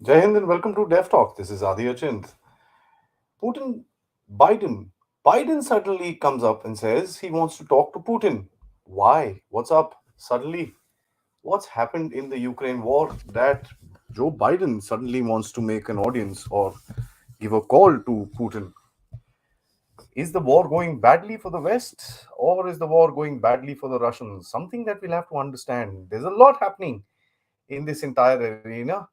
Jai Hind and welcome to Dev Talk. This is Aadi. Putin, Biden. Biden suddenly comes up and says he wants to talk to Putin. Why? What's up? Suddenly, what's happened in the Ukraine war that Joe Biden suddenly wants to make an audience or give a call to Putin? Is the war going badly for the West or is the war going badly for the Russians? Something that we'll have to understand. There's a lot happening in this entire arena.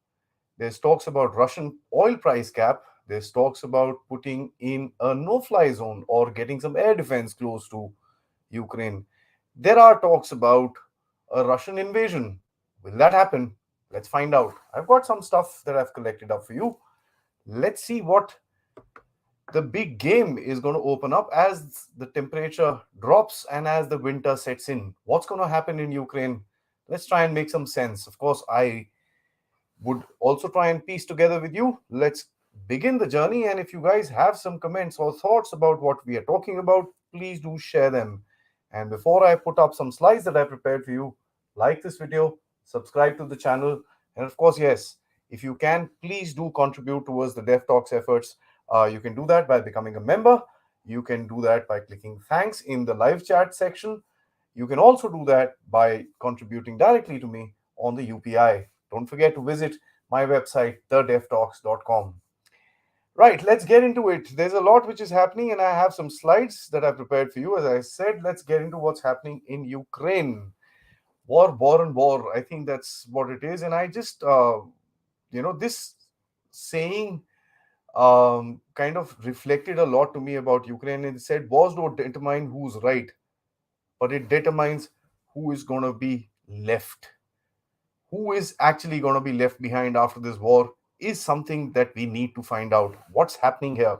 There's talks about Russian oil price cap. There's talks about putting in a no-fly zone or getting some air defense close to Ukraine. There are talks about a Russian invasion. Will that happen? Let's find out. I've got some stuff that I've collected up for you. Let's see what the big game is going to open up as the temperature drops and as the winter sets in. What's going to happen in Ukraine? Let's try and make some sense. Of course, I would also try and piece together with you. Let's begin the journey. And if you guys have some comments or thoughts about what we are talking about, please do share them. And before I put up some slides that I prepared for you, like this video, subscribe to the channel, and of course, yes, if you can, please do contribute towards the Dev Talks efforts. You can do that by becoming a member. You can do that by clicking thanks in the live chat section. You can also do that by contributing directly to me on the UPI. Don't forget to visit my website, thedevtalks.com. Right, let's get into it. There's a lot which is happening, and I have some slides that I prepared for you. As I said, let's get into what's happening in Ukraine. War, and war. I think that's what it is. And I just, this saying kind of reflected a lot to me about Ukraine. It said, wars don't determine who's right, but it determines who is going to be left. Who is actually going to be left behind after this war is something that we need to find out. What's happening here?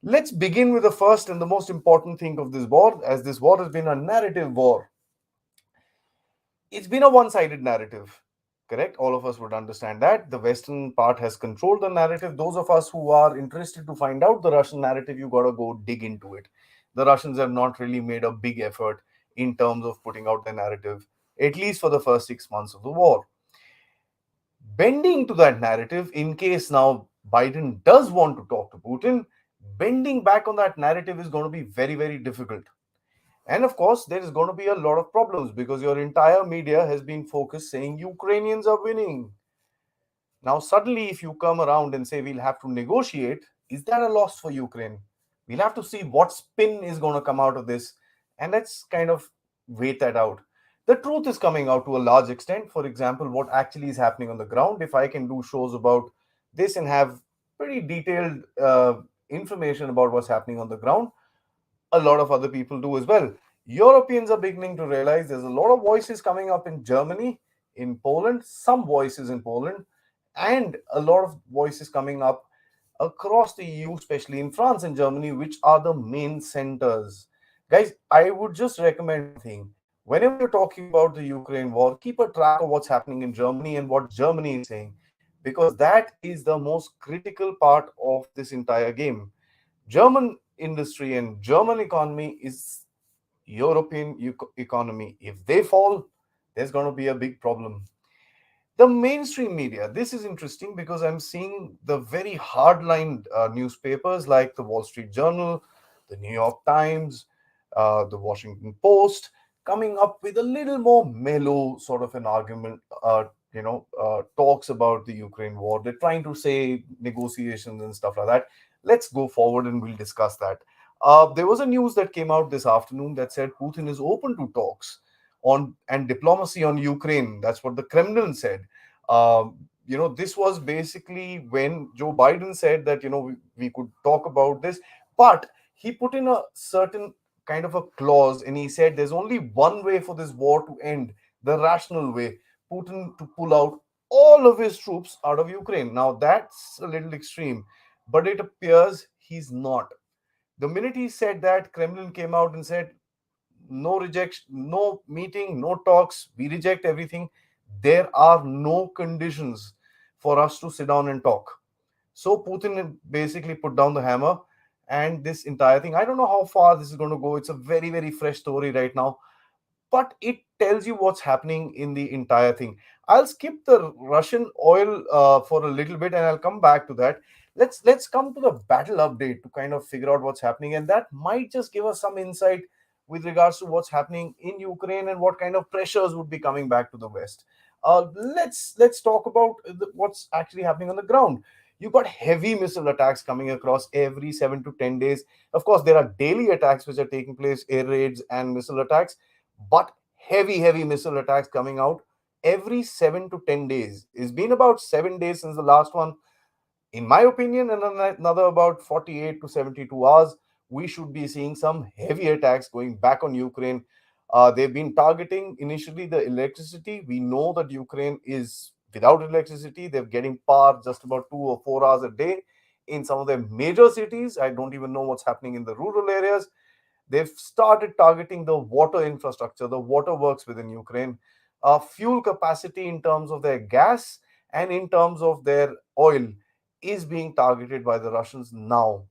Let's begin with the first and the most important thing of this war, as this war has been a narrative war. It's been a one sided narrative, correct? All of us would understand that. The Western part has controlled the narrative. Those of us who are interested to find out the Russian narrative, you got to go dig into it. The Russians have not really made a big effort in terms of putting out the narrative, at least for the first 6 months of the war. Bending to that narrative, in case now Biden does want to talk to Putin, bending back on that narrative is going to be very, very difficult. And of course, there is going to be a lot of problems because your entire media has been focused saying Ukrainians are winning. Now, suddenly, if you come around and say we'll have to negotiate, is that a loss for Ukraine? We'll have to see what spin is going to come out of this. And let's kind of wait that out. The truth is coming out to a large extent. For example, what actually is happening on the ground. If I can do shows about this and have pretty detailed information about what's happening on the ground, a lot of other people do as well. Europeans are beginning to realize there's a lot of voices coming up in Germany, in Poland, some voices in Poland, and a lot of voices coming up across the EU, especially in France and Germany, which are the main centers. Guys, I would just recommend one thing. Whenever you're talking about the Ukraine war, keep a track of what's happening in Germany and what Germany is saying, because that is the most critical part of this entire game. German industry and German economy is European economy. If they fall, there's going to be a big problem. The mainstream media, this is interesting because I'm seeing the very hardline newspapers like the Wall Street Journal, the New York Times, the Washington Post coming up with a little more mellow sort of an argument, talks about the Ukraine war. They're trying to say negotiations and stuff like that. Let's go forward and we'll discuss that. There was a news that came out this afternoon that said Putin is open to talks on and diplomacy on Ukraine. That's what the Kremlin said. This was basically when Joe Biden said that we could talk about this, but he put in a certain kind of a clause, and he said there's only one way for this war to end, the rational way: Putin to pull out all of his troops out of Ukraine. Now that's a little extreme, but it appears he's not. The minute he said that, Kremlin came out and said, no rejection, no meeting, no talks. We reject everything. There are no conditions for us to sit down and talk. So Putin basically put down the hammer, and this entire thing, I don't know how far this is going to go. It's a very, very fresh story right now. but it tells you what's happening in the entire thing. I'll skip the Russian oil for a little bit, and I'll come back to that. Let's come to the battle update to kind of figure out what's happening, and that might just give us some insight with regards to what's happening in Ukraine and what kind of pressures would be coming back to the West. Let's talk about what's actually happening on the ground. You've got heavy missile attacks coming across every 7 to 10 days. Of course, there are daily attacks which are taking place, air raids and missile attacks, but heavy missile attacks coming out every 7 to 10 days. It's been about 7 days since the last one. In my opinion, in another about 48 to 72 hours, we should be seeing some heavy attacks going back on Ukraine. They've been targeting initially the electricity. We know that Ukraine is without electricity. They're getting power just about 2 or 4 hours a day in some of their major cities. I don't even know what's happening in the rural areas. They've started targeting the water infrastructure, the water works within Ukraine, fuel capacity in terms of their gas and in terms of their oil is being targeted by the Russians now.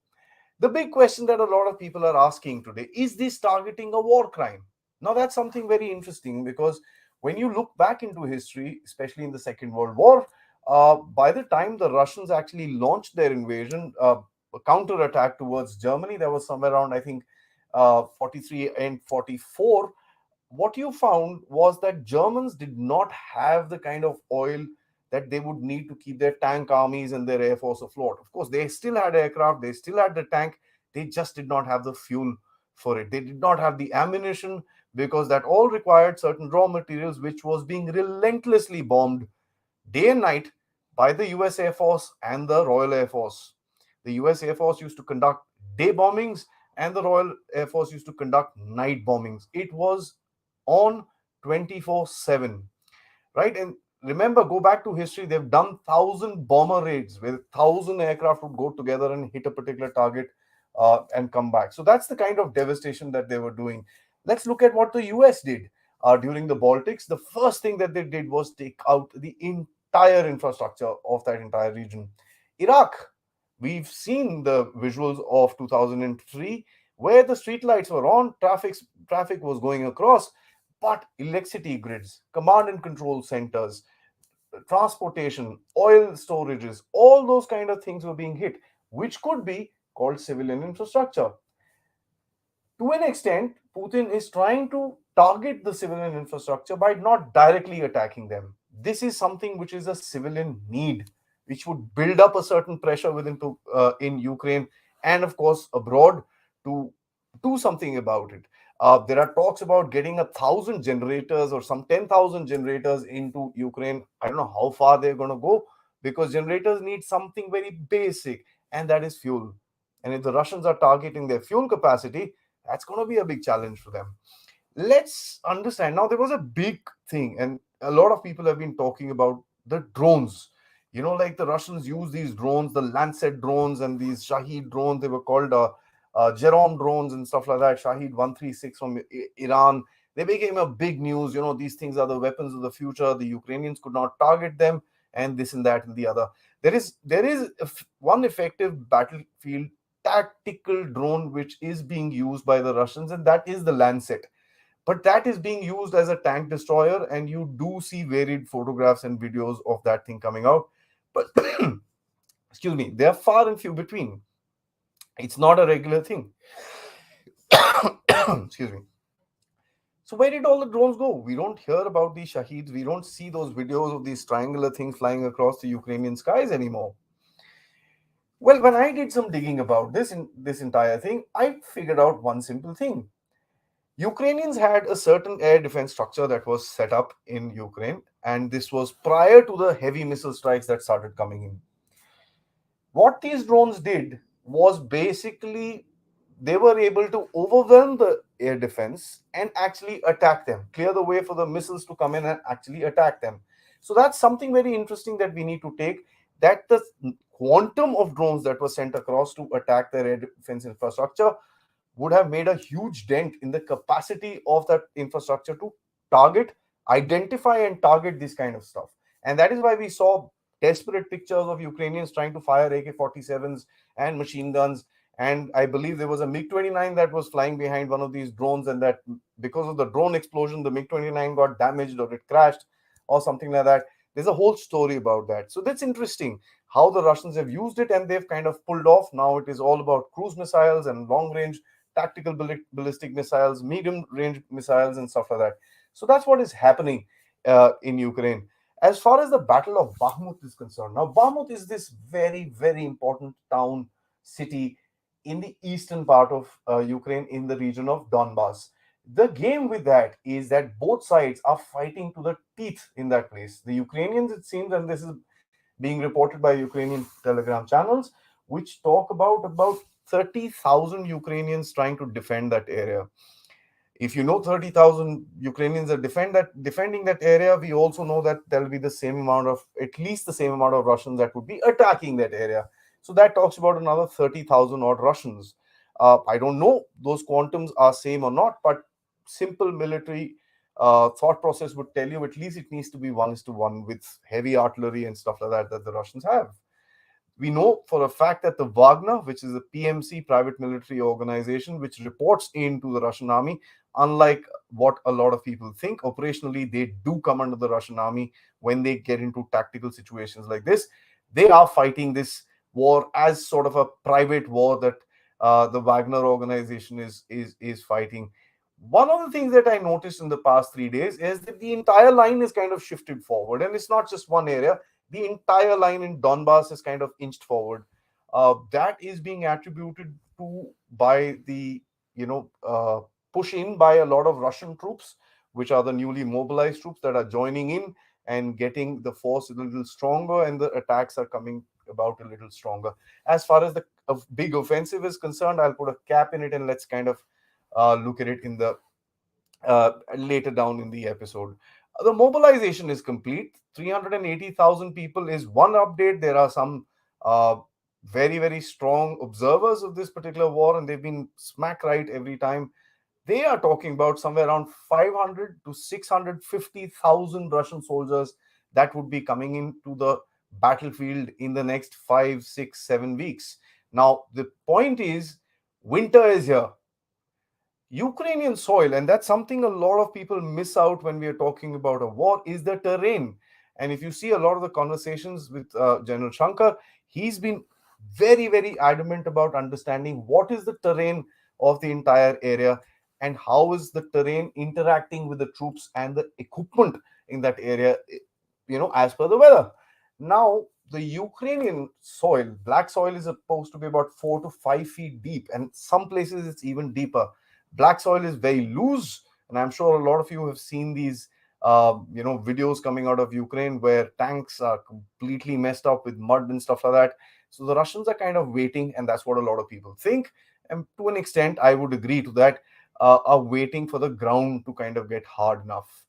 The big question that a lot of people are asking today is this targeting a war crime? Now, that's something very interesting because when you look back into history, especially in the Second World War, by the time the Russians actually launched their invasion, a counterattack towards Germany, that was somewhere around, I think, 43 and 44. What you found was that Germans did not have the kind of oil that they would need to keep their tank armies and their air force afloat. Of course, they still had aircraft, they still had the tank, they just did not have the fuel for it. They did not have the ammunition because that all required certain raw materials, which was being relentlessly bombed day and night by the US Air Force and the Royal Air Force. The US Air Force used to conduct day bombings, and the Royal Air Force used to conduct night bombings. It was on 24/7, right? And remember, go back to history, they've done 1,000 bomber raids where 1,000 aircraft would go together and hit a particular target and come back. So that's the kind of devastation that they were doing. Let's look at what the US did during the Baltics. The first thing that they did was take out the entire infrastructure of that entire region. Iraq, we've seen the visuals of 2003 where the streetlights were on, traffic was going across, but electricity grids, command and control centers, transportation, oil storages, all those kind of things were being hit, which could be called civilian infrastructure. To an extent, Putin is trying to target the civilian infrastructure by not directly attacking them. This is something which is a civilian need, which would build up a certain pressure in Ukraine and, of course, abroad to do something about it. There are talks about getting 1,000 generators or some 10,000 generators into Ukraine. I don't know how far they're going to go because generators need something very basic, and that is fuel. And if the Russians are targeting their fuel capacity, that's going to be a big challenge for them. Let's understand. Now, there was a big thing, and a lot of people have been talking about the drones. Like the Russians use these drones, the Lancet drones and these Shahid drones. They were called Jerome drones and stuff like that. Shahid 136 from Iran. They became a big news. These things are the weapons of the future. The Ukrainians could not target them, and this and that and the other. There is one effective battlefield tactical drone which is being used by the Russians, and that is the Lancet. But that is being used as a tank destroyer, and you do see varied photographs and videos of that thing coming out. But excuse me, they are far and few between. It's not a regular thing. Excuse me. So where did all the drones go? We don't hear about these Shaheeds. We don't see those videos of these triangular things flying across the Ukrainian skies anymore. Well, when I did some digging about this entire thing, I figured out one simple thing. Ukrainians had a certain air defense structure that was set up in Ukraine, and this was prior to the heavy missile strikes that started coming in. What these drones did was basically they were able to overwhelm the air defense and actually attack them, clear the way for the missiles to come in and actually attack them. So that's something very interesting that we need to take, that the quantum of drones that were sent across to attack their air defense infrastructure would have made a huge dent in the capacity of that infrastructure to target, identify, and target this kind of stuff. And that is why we saw desperate pictures of Ukrainians trying to fire AK 47s and machine guns And I believe there was a MiG-29 that was flying behind one of these drones, and that because of the drone explosion, the MiG-29 got damaged or it crashed or something like that. There's a whole story about that. So that's interesting how the Russians have used it, and they've kind of pulled off. Now it is all about cruise missiles and long range tactical ballistic missiles, medium range missiles, and stuff like that. So that's what is happening in Ukraine. As far as the Battle of Bakhmut is concerned, now Bakhmut is this very, very important town, city in the eastern part of Ukraine, in the region of Donbass. The game with that is that both sides are fighting to the teeth in that place. The Ukrainians, it seems, and this is being reported by Ukrainian Telegram channels, which talk about 30,000 Ukrainians trying to defend that area. If you know 30,000 Ukrainians are defending that area, we also know that there'll be the same amount of, at least the same amount of Russians that would be attacking that area. So that talks about another 30,000 odd Russians. I don't know those quantums are same or not, but simple military thought process would tell you at least it needs to be 1:1 with heavy artillery and stuff like that that the Russians have. We know for a fact that the Wagner, which is a PMC private military organization which reports into the Russian army, unlike what a lot of people think, operationally they do come under the Russian army when they get into tactical situations like this. They are fighting this war as sort of a private war that the Wagner organization is fighting. One of the things that I noticed in the past 3 days is that the entire line is kind of shifted forward, and it's not just one area. The entire line in Donbass is kind of inched forward. That is being attributed to by the push in by a lot of Russian troops, which are the newly mobilized troops that are joining in and getting the force a little stronger, and the attacks are coming about a little stronger. As far as the big offensive is concerned, I'll put a cap in it and let's kind of look at it in the later down in the episode. The mobilization is complete. 380,000 people is one update. There are some very, very strong observers of this particular war, and they've been smack right every time. They are talking about somewhere around 500 to 650,000 Russian soldiers that would be coming into the battlefield in the next 5, 6, 7 weeks. Now, the point is, winter is here. Ukrainian soil, and that's something a lot of people miss out when we are talking about a war, is the terrain. And if you see a lot of the conversations with General Shankar, he's been very, very adamant about understanding what is the terrain of the entire area and how is the terrain interacting with the troops and the equipment in that area, as per the weather. Now, the Ukrainian soil, black soil, is supposed to be about 4 to 5 feet deep, and some places it's even deeper. Black soil is very loose, and I'm sure a lot of you have seen these videos coming out of Ukraine where tanks are completely messed up with mud and stuff like that. So the Russians are kind of waiting, and that's what a lot of people think, and to an extent I would agree to that, are waiting for the ground to kind of get hard enough.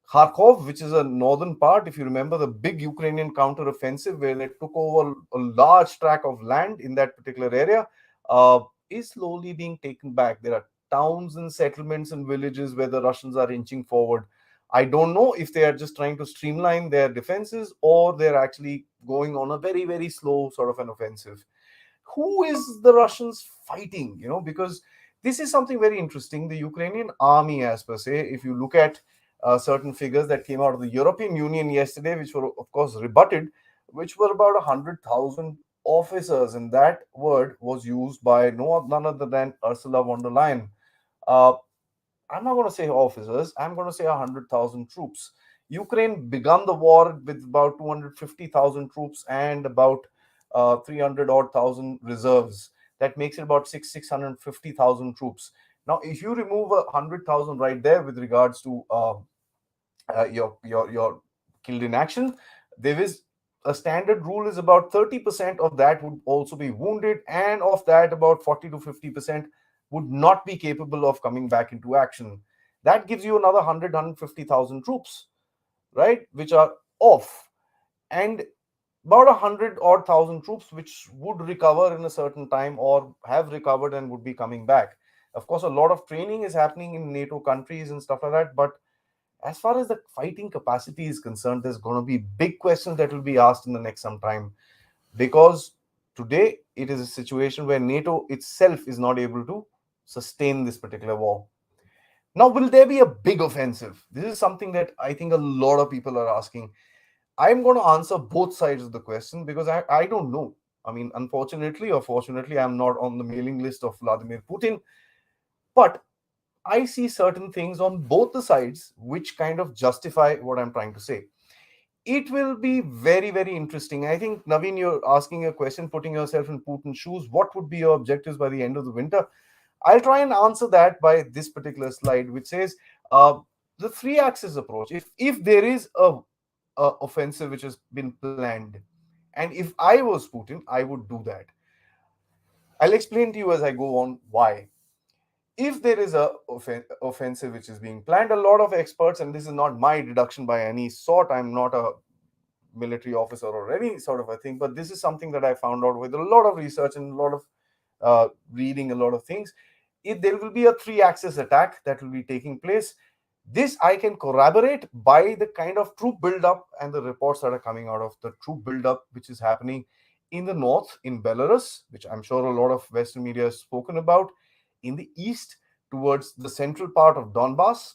Kharkov, which is a northern part, if you remember the big Ukrainian counter-offensive where they took over a large tract of land in that particular area, is slowly being taken back. There are towns and settlements and villages where the Russians are inching forward. I don't know if they are just trying to streamline their defenses or they're actually going on a very, very slow sort of an offensive. Who is the Russians fighting? Because this is something very interesting. The Ukrainian army, as per se, if you look at certain figures that came out of the European Union yesterday, which were, of course, rebutted, which were about 100,000 officers, and that word was used by none other than Ursula von der Leyen. Uh, I'm not going to say officers, I'm going to say 100,000 troops. Ukraine began the war with about 250,000 troops and about 300 odd thousand reserves. That makes it about 650,000 troops. Now, if you remove 100,000 right there with regards to your killed in action, there is a standard rule is about 30% of that would also be wounded, and of that about 40 to 50% would not be capable of coming back into action. That gives you another 150,000 troops, right, which are off, and about 100 odd thousand troops which would recover in a certain time or have recovered and would be coming back. Of course, a lot of training is happening in NATO countries and stuff like that, but as far as the fighting capacity is concerned, there's going to be big questions that will be asked in the next some time, because Today, it is a situation where NATO itself is not able to sustain this particular war. Now, will there be a big offensive? This is something that I think a lot of people are asking. I'm going to answer both sides of the question because I don't know. I mean, unfortunately or fortunately, I'm not on the mailing list of Vladimir Putin, but I see certain things on both the sides which kind of justify what I'm trying to say. It will be very, very interesting. I think, Naveen, you're asking a question, putting yourself in Putin's shoes. What would be your objectives by the end of the winter? I'll try and answer that by this particular slide, which says the three axis approach. If there is a offensive which has been planned, and if I was Putin, I would do that. I'll explain to you as I go on why. If there is a offensive which is being planned, a lot of experts, and this is not my deduction by any sort, I'm not a military officer or any sort of a thing, but this is something that I found out with a lot of research and a lot of reading a lot of things. If there will be a three axis attack that will be taking place, this I can corroborate by the kind of troop buildup and the reports that are coming out of the troop buildup which is happening in the north in Belarus, which I'm sure a lot of Western media has spoken about, in the east towards the central part of Donbass,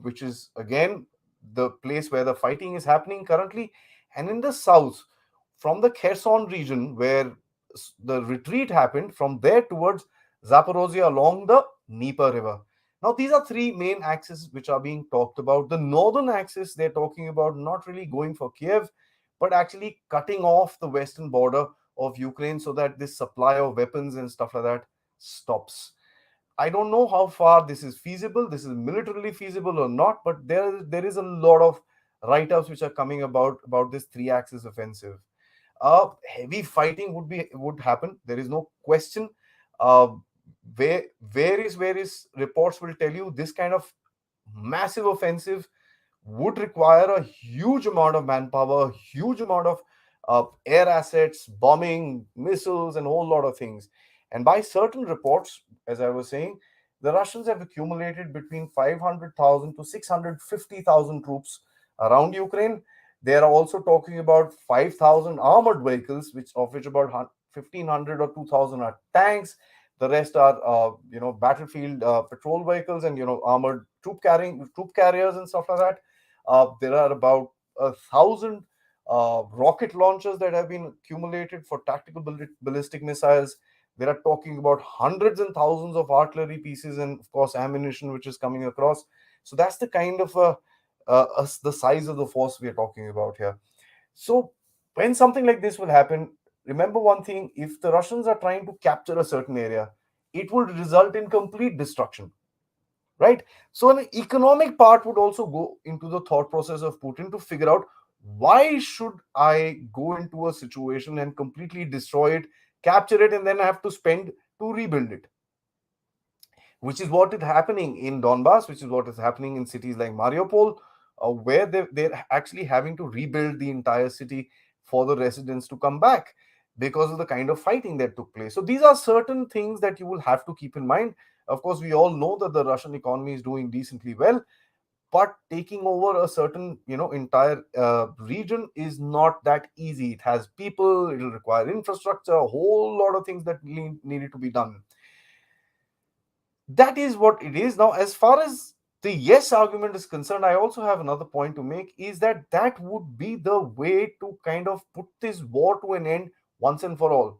which is again the place where the fighting is happening currently, and in the south from the Kherson region where the retreat happened, from there towards Zaporozhye along the Dnieper River. Now, these are three main axes which are being talked about. The northern axis, they're talking about not really going for Kiev, but actually cutting off the western border of Ukraine so that this supply of weapons and stuff like that stops. I don't know how far this is feasible, this is militarily feasible or not, but there is a lot of write-ups which are coming about this three axis offensive. Heavy fighting would happen. There is no question. Uh, various reports will tell you this kind of massive offensive would require a huge amount of manpower, huge amount of air assets, bombing, missiles, and a whole lot of things. And by certain reports, as I was saying, the Russians have accumulated between 500,000 to 650,000 troops around Ukraine. They are also talking about 5,000 armored vehicles, which of which about 1,500 or 2,000 are tanks. The rest are, battlefield patrol vehicles and armored troop carriers and stuff like that. There are about 1,000 rocket launchers that have been accumulated for tactical ballistic missiles. There are talking about hundreds and thousands of artillery pieces and, of course, ammunition which is coming across. So that's the kind of the size of the force we are talking about here. So when something like this will happen, remember one thing: if the Russians are trying to capture a certain area, it would result in complete destruction, right? So an economic part would also go into the thought process of Putin to figure out, why should I go into a situation and completely destroy it, capture it, and then have to spend to rebuild it? Which is what is happening in Donbass, which is what is happening in cities like Mariupol, where they're actually having to rebuild the entire city for the residents to come back because of the kind of fighting that took place. So these are certain things that you will have to keep in mind. Of course, we all know that the Russian economy is doing decently well, but taking over a certain entire region is not that easy. It has people, it will require infrastructure, a whole lot of things that needed to be done. That is what it is. Now, as far as the yes argument is concerned, I also have another point to make, is that that would be the way to kind of put this war to an end once and for all.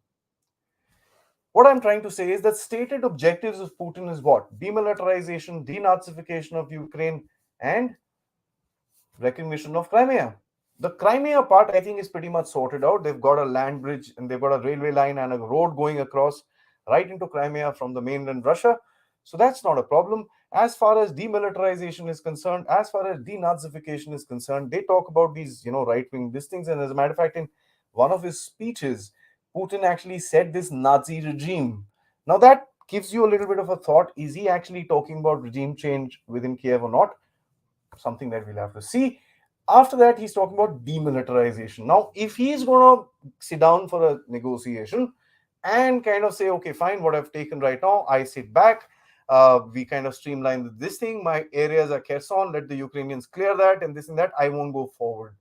What I'm trying to say is that stated objectives of Putin is what? Demilitarization, denazification of Ukraine, and recognition of Crimea. The Crimea part, I think, is pretty much sorted out. They've got a land bridge and they've got a railway line and a road going across right into Crimea from the mainland Russia. So that's not a problem. As far as demilitarization is concerned, as far as denazification is concerned, they talk about these, right wing these things. And as a matter of fact, in one of his speeches, Putin actually said this Nazi regime. Now, that gives you a little bit of a thought. Is he actually talking about regime change within Kiev or not? Something that we'll have to see. After that, he's talking about demilitarization. Now, if he's going to sit down for a negotiation and kind of say, okay, fine, what I've taken right now, I sit back, we kind of streamline this thing, my areas are Kherson, let the Ukrainians clear that, and this and that, I won't go forward.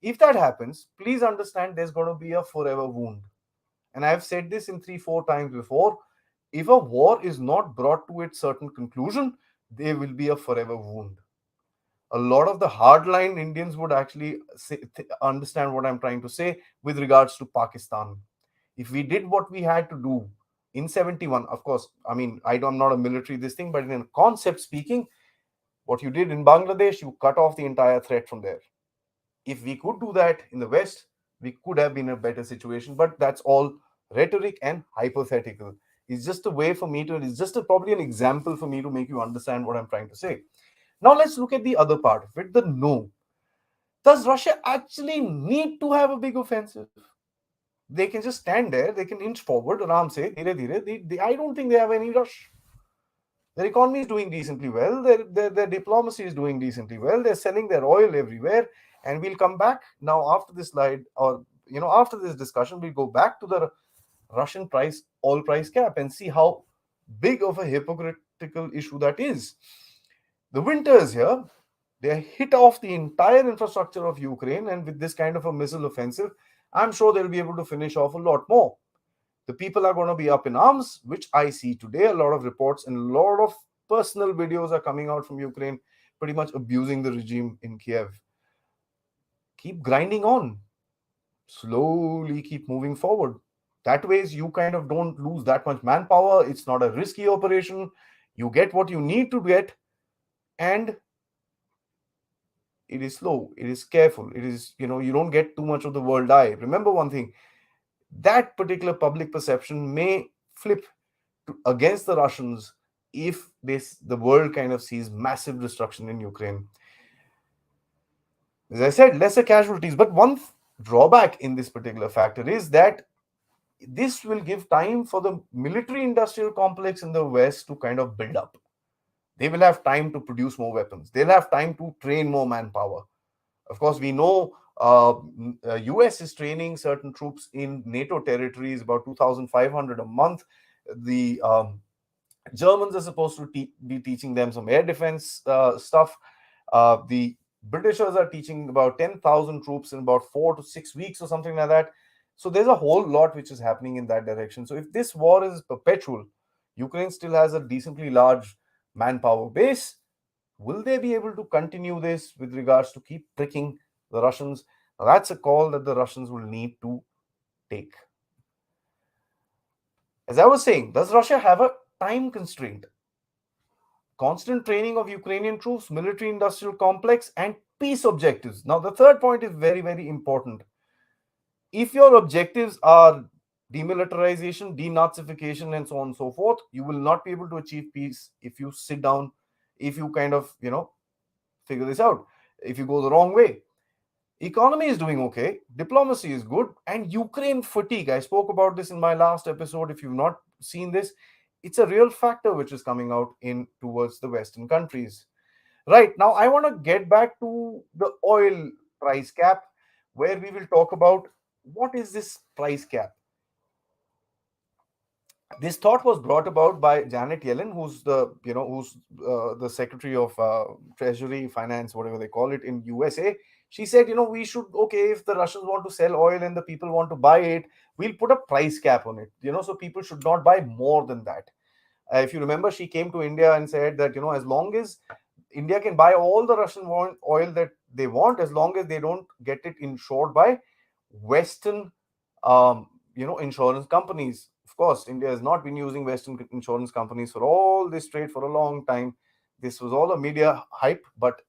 If that happens, please understand there's going to be a forever wound. and I've said this in 3, 4 times before, if a war is not brought to its certain conclusion, there will be a forever wound. A lot of the hardline Indians would actually understand what I'm trying to say with regards to Pakistan. If we did what we had to do in 71, of course, I mean, I'm not a military this thing, but in a concept speaking, what you did in Bangladesh, you cut off the entire threat from there. If we could do that in the West, we could have been in a better situation, but that's all rhetoric and hypothetical. It's just a way for me to, it's just probably an example for me to make you understand what I'm trying to say. Now let's look at the other part of it, the no. Does Russia actually need to have a big offensive? They can just stand there, they can inch forward, aram se, dhire dhire. I don't think they have any rush. Their economy is doing decently well. Their diplomacy is doing decently well. They're selling their oil everywhere. And we'll come back now after this slide, or after this discussion, we'll go back to the Russian oil price cap and see how big of a hypocritical issue that is. The winter is here. They hit off the entire infrastructure of Ukraine, and with this kind of a missile offensive, I'm sure they'll be able to finish off a lot more. The people are going to be up in arms, which I see today. A lot of reports and a lot of personal videos are coming out from Ukraine, pretty much abusing the regime in Kiev. Keep grinding on. Slowly keep moving forward. That way, you kind of don't lose that much manpower. It's not a risky operation. You get what you need to get, and it is slow, it is careful, it is, you don't get too much of the world eye. Remember one thing, that particular public perception may flip against the Russians if the world kind of sees massive destruction in Ukraine. As I said, lesser casualties, but one drawback in this particular factor is that this will give time for the military industrial complex in the West to kind of build up. They will have time to produce more weapons, they'll have time to train more manpower. Of course, we know US is training certain troops in NATO territories, about 2,500 a month. The Germans are supposed to be teaching them some air defense stuff. The Britishers are teaching about 10,000 troops in about 4 to 6 weeks or something like that. So there's a whole lot which is happening in that direction. So if this war is perpetual, Ukraine still has a decently large manpower base. Will they be able to continue this with regards to keep pricking the Russians? Now, that's a call that the Russians will need to take. As I was saying, does Russia have a time constraint? Constant training of Ukrainian troops, military industrial complex, and peace objectives. Now, the third point is very, very important. If your objectives are demilitarization, denazification, and so on and so forth, you will not be able to achieve peace if you sit down, if you kind of, figure this out. If you go the wrong way, economy is doing okay, diplomacy is good, and Ukraine fatigue. I spoke about this in my last episode. If you've not seen this, it's a real factor which is coming out in towards the Western countries. Right now, I want to get back to the oil price cap, where we will talk about what is this price cap. This thought was brought about by Janet Yellen, who's the Secretary of Treasury, Finance, whatever they call it in USA. She said, we should, okay, if the Russians want to sell oil and the people want to buy it, we'll put a price cap on it, so people should not buy more than that. If you remember, she came to India and said that, as long as India can buy all the Russian oil that they want, as long as they don't get it insured by Western, insurance companies. Of course, India has not been using Western insurance companies for all this trade for a long time. This was all a media hype, but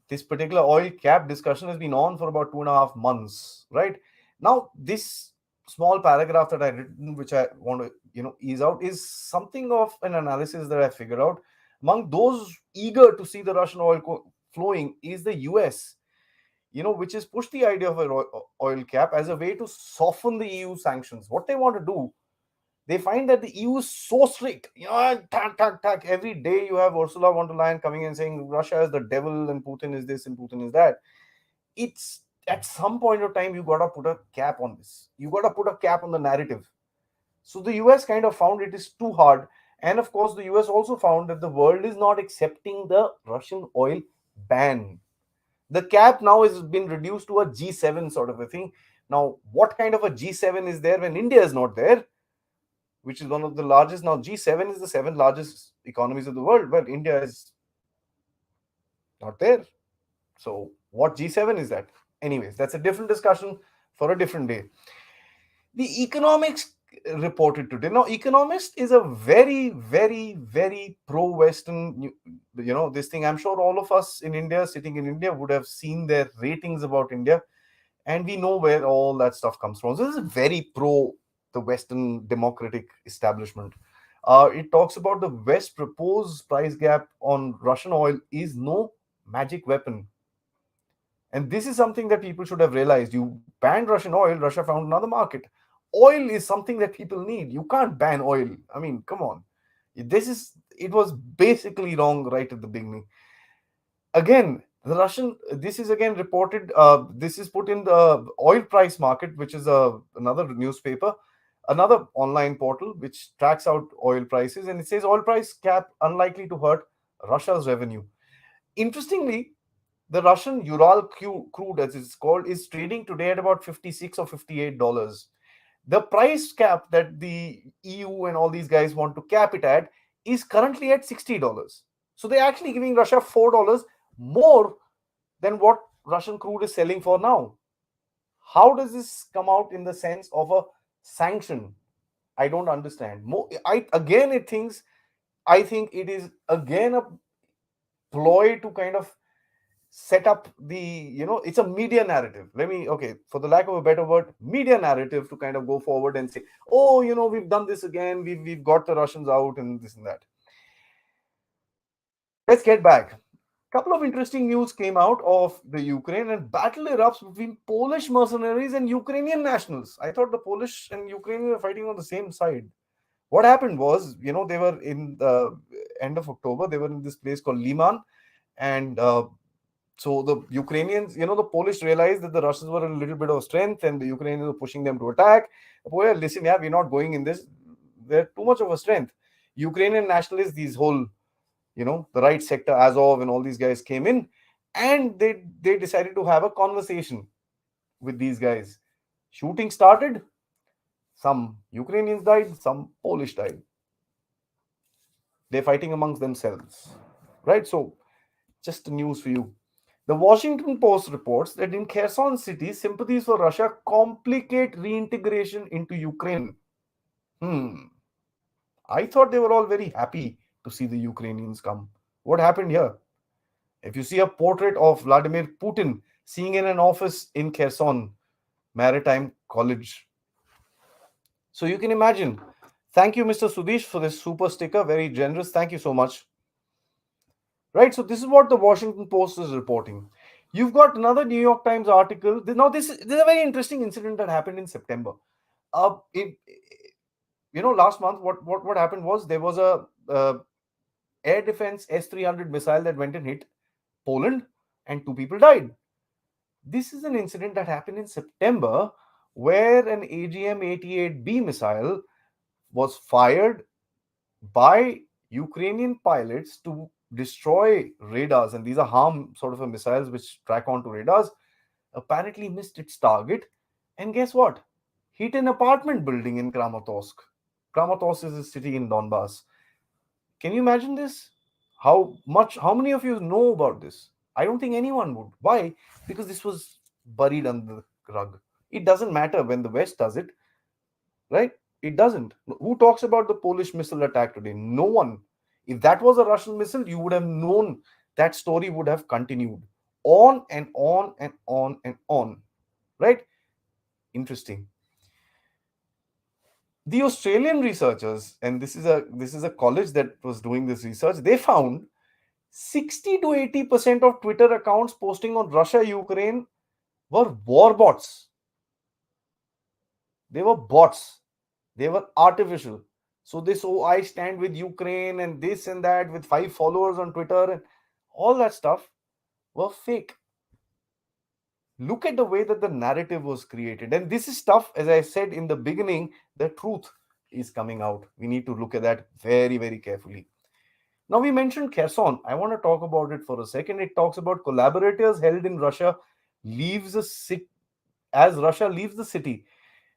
this particular oil cap discussion has been on for about 2.5 months, right? Now, this small paragraph that I written, which I want to, ease out, is something of an analysis that I figured out. Among those eager to see the Russian oil flowing is the US, which has pushed the idea of an oil cap as a way to soften the EU sanctions. What they want to do, they find that the EU is so strict. Tack. Every day you have Ursula von der Leyen coming and saying Russia is the devil and Putin is this and Putin is that. It's at some point of time you got to put a cap on this. You got to put a cap on the narrative. So the US kind of found it is too hard. And of course, the US also found that the world is not accepting the Russian oil ban. The cap now has been reduced to a G7 sort of a thing. Now, what kind of a G7 is there when India is not there, which is one of the largest? Now, G7 is the seven largest economies of the world, but India is not there. So, what G7 is that? Anyways, that's a different discussion for a different day. The economics reported today. Now, Economist is a very, very, very pro-Western, this thing. I'm sure all of us in India, sitting in India, would have seen their ratings about India, and we know where all that stuff comes from. So this is very pro the Western democratic establishment. It talks about the West proposed price gap on Russian oil is no magic weapon. And this is something that people should have realized. You banned Russian oil, Russia found another market. Oil is something that people need. You can't ban oil. I mean, come on. It was basically wrong right at the beginning. Again, the Russian, this is again reported, this is put in the oil price market, which is another newspaper, another online portal which tracks out oil prices. And it says oil price cap unlikely to hurt Russia's revenue. Interestingly, the Russian Ural crude, as it's called, is trading today at about 56 or $58. The price cap that the EU and all these guys want to cap it at is currently at $60. So they're actually giving Russia $4 more than what Russian crude is selling for now. How does this come out in the sense of a sanction? I don't understand. I think it is again a ploy to kind of set up the, it's a media narrative. Okay, for the lack of a better word, media narrative, to kind of go forward and say, oh, we've done this again, we've got the Russians out and this and that. Let's get back. Couple of interesting news came out of the Ukraine, and battle erupts between Polish mercenaries and Ukrainian nationals. I thought the Polish and Ukrainian were fighting on the same side. What happened was, they were in the end of October, they were in this place called Liman, and so the Ukrainians, the Polish realized that the Russians were a little bit of strength and the Ukrainians were pushing them to attack. Well, listen, yeah, we're not going in this. They're too much of a strength. Ukrainian nationalists, these whole, the right sector, Azov, and all these guys came in, and they decided to have a conversation with these guys. Shooting started. Some Ukrainians died, some Polish died. They're fighting amongst themselves, right? So, just news for you. The Washington Post reports that in Kherson city, sympathies for Russia complicate reintegration into Ukraine. I thought they were all very happy to see the Ukrainians come. What happened here? If you see a portrait of Vladimir Putin sitting in an office in Kherson Maritime College. So you can imagine. Thank you, Mr. Sudesh, for this super sticker. Very generous. Thank you so much. Right, so this is what the Washington Post is reporting. You've got another New York Times article. Now, this is a very interesting incident that happened in September. Last month, what happened was there was a air defense S-300 missile that went and hit Poland, and 2 people died. This is an incident that happened in September, where an AGM-88B missile was fired by Ukrainian pilots to destroy radars, and these are HARM sort of a missiles which track onto radars. Apparently missed its target, and guess what? Hit an apartment building in Kramatorsk. Kramatorsk is a city in Donbass. Can you imagine this? How many of you know about this? I don't think anyone would. Why? Because this was buried under the rug. It doesn't matter when the West does it, right? It doesn't. Who talks about the Polish missile attack today? No one. If that was a Russian missile, you would have known. That story would have continued on and on and on and on, right? Interesting. The Australian researchers, and this is a college that was doing this research, they found 60 to 80% of Twitter accounts posting on Russia, Ukraine were war bots. They were bots. They were artificial. So this, I stand with Ukraine and this and that with 5 followers on Twitter and all that stuff were fake. Look at the way that the narrative was created. And this is stuff, as I said in the beginning, the truth is coming out. We need to look at that very, very carefully. Now, we mentioned Kherson. I want to talk about it for a second. It talks about collaborators held in Russia leaves the city as Russia leaves the city.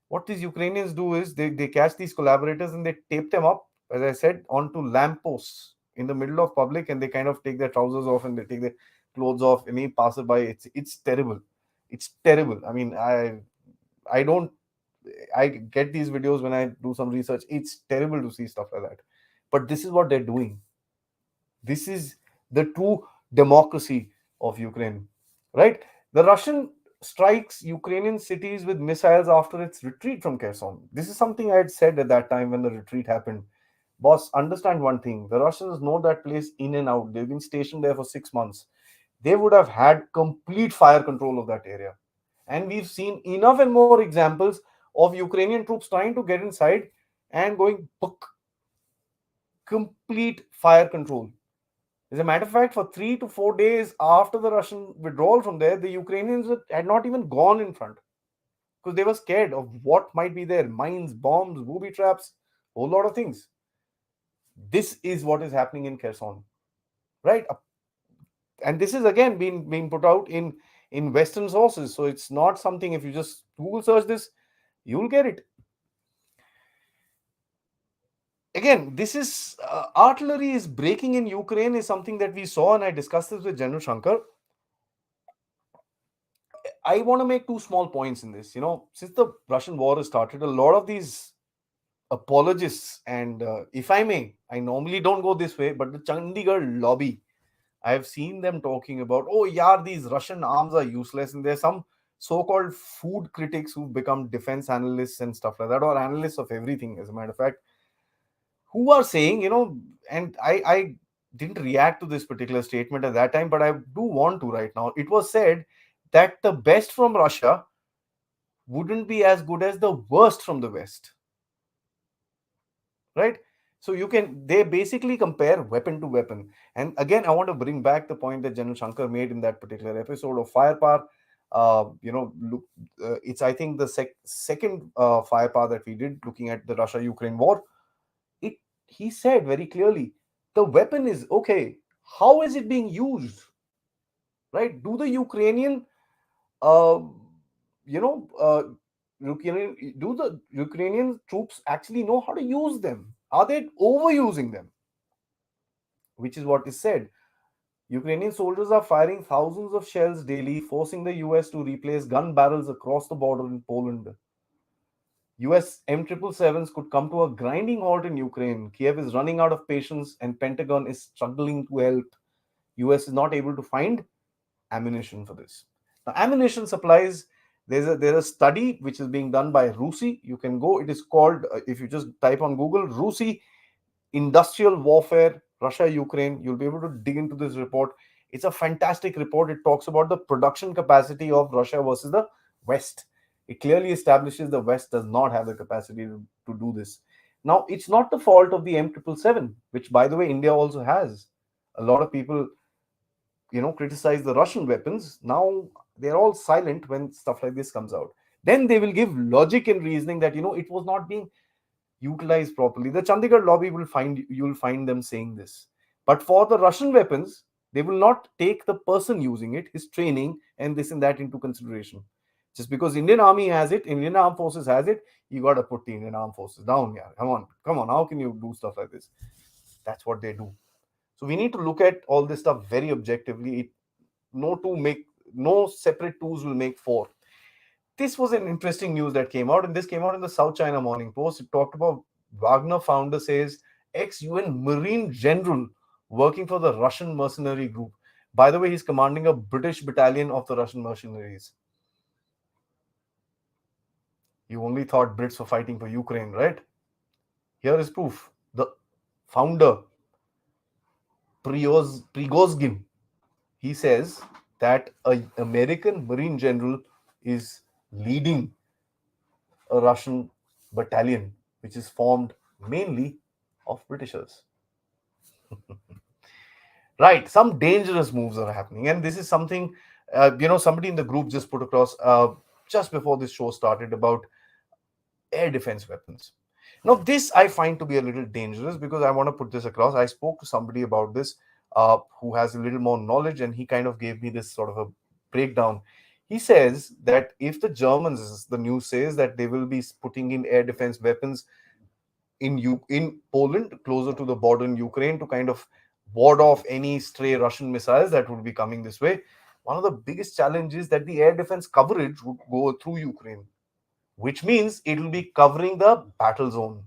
What these Ukrainians do is they catch these collaborators and they tape them up, as I said, onto lampposts in the middle of public, and they kind of take their trousers off and they take their clothes off. Any passerby, it's terrible. It's terrible. I mean, I don't I get these videos when I do some research. It's terrible to see stuff like that. But this is what they're doing. This is the true democracy of Ukraine, right? The Russian strikes Ukrainian cities with missiles after its retreat from Kherson. This is something I had said at that time when the retreat happened. Boss, understand one thing. The Russians know that place in and out. They've been stationed there for 6 months. They would have had complete fire control of that area. And we've seen enough and more examples of Ukrainian troops trying to get inside and going complete fire control. As a matter of fact, for 3 to 4 days after the Russian withdrawal from there, the Ukrainians had not even gone in front because they were scared of what might be there: mines, bombs, booby traps, a whole lot of things. This is what is happening in Kherson, right? And this is again being put out in Western sources, so it's not something. If you just Google search this, you'll get it. Again, this is artillery is breaking in Ukraine is something that we saw, and I discussed this with General Shankar. I want to make two small points in this. Since the Russian war has started, a lot of these apologists, and if I may, I normally don't go this way, but the Chandigarh lobby, I have seen them talking about, oh, yeah, these Russian arms are useless. And there's some so called food critics who've become defense analysts and stuff like that, or analysts of everything, as a matter of fact, who are saying, and I didn't react to this particular statement at that time, but I do want to right now. It was said that the best from Russia wouldn't be as good as the worst from the West, right? So they basically compare weapon to weapon. And again, I want to bring back the point that General Shankar made in that particular episode of firepower. Look, it's, I think, the second firepower that we did, looking at the Russia-Ukraine war. He said very clearly, the weapon is okay. How is it being used? Right? Do the Ukrainian, uh, you know, uh, do the Ukrainian troops actually know how to use them? Are they overusing them? Which is what is said. Ukrainian soldiers are firing thousands of shells daily, forcing the US to replace gun barrels across the border in Poland. US M777s could come to a grinding halt in Ukraine. Kiev is running out of patience and Pentagon is struggling to help. US is not able to find ammunition for this. Now, ammunition supplies, there's a study which is being done by RUSI. You can go, it is called, if you just type on Google, RUSI Industrial Warfare, Russia, Ukraine, you'll be able to dig into this report. It's a fantastic report. It talks about the production capacity of Russia versus the West. It clearly establishes the West does not have the capacity to do this. Now, it's not the fault of the M777, which, by the way, India also has. A lot of people, criticize the Russian weapons. Now, they're all silent when stuff like this comes out. Then they will give logic and reasoning that, it was not being utilized properly. The Chandigarh lobby you'll find them saying this. But for the Russian weapons, they will not take the person using it, his training, and this and that into consideration. Just because Indian Army has it, Indian Armed Forces has it, you got to put the Indian Armed Forces down. Yeah, come on. How can you do stuff like this? That's what they do. So we need to look at all this stuff very objectively. No separate tools will make four. This was an interesting news that came out, and this came out in the South China Morning Post. It talked about Wagner founder says ex-UN Marine general working for the Russian mercenary group. By the way, he's commanding a British battalion of the Russian mercenaries. You only thought Brits were fighting for Ukraine, right? Here is proof. The founder, Prigozhin, he says that an American Marine general is leading a Russian battalion, which is formed mainly of Britishers. Right, some dangerous moves are happening, and this is something somebody in the group just put across just before this show started about air defense weapons. Now, this I find to be a little dangerous because I want to put this across. I spoke to somebody about this who has a little more knowledge, and he kind of gave me this sort of a breakdown. He says that if the Germans, the news says that they will be putting in air defense weapons in Poland, closer to the border in Ukraine, to kind of ward off any stray Russian missiles that would be coming this way. One of the biggest challenges is that the air defense coverage would go through Ukraine, which means it will be covering the battle zone,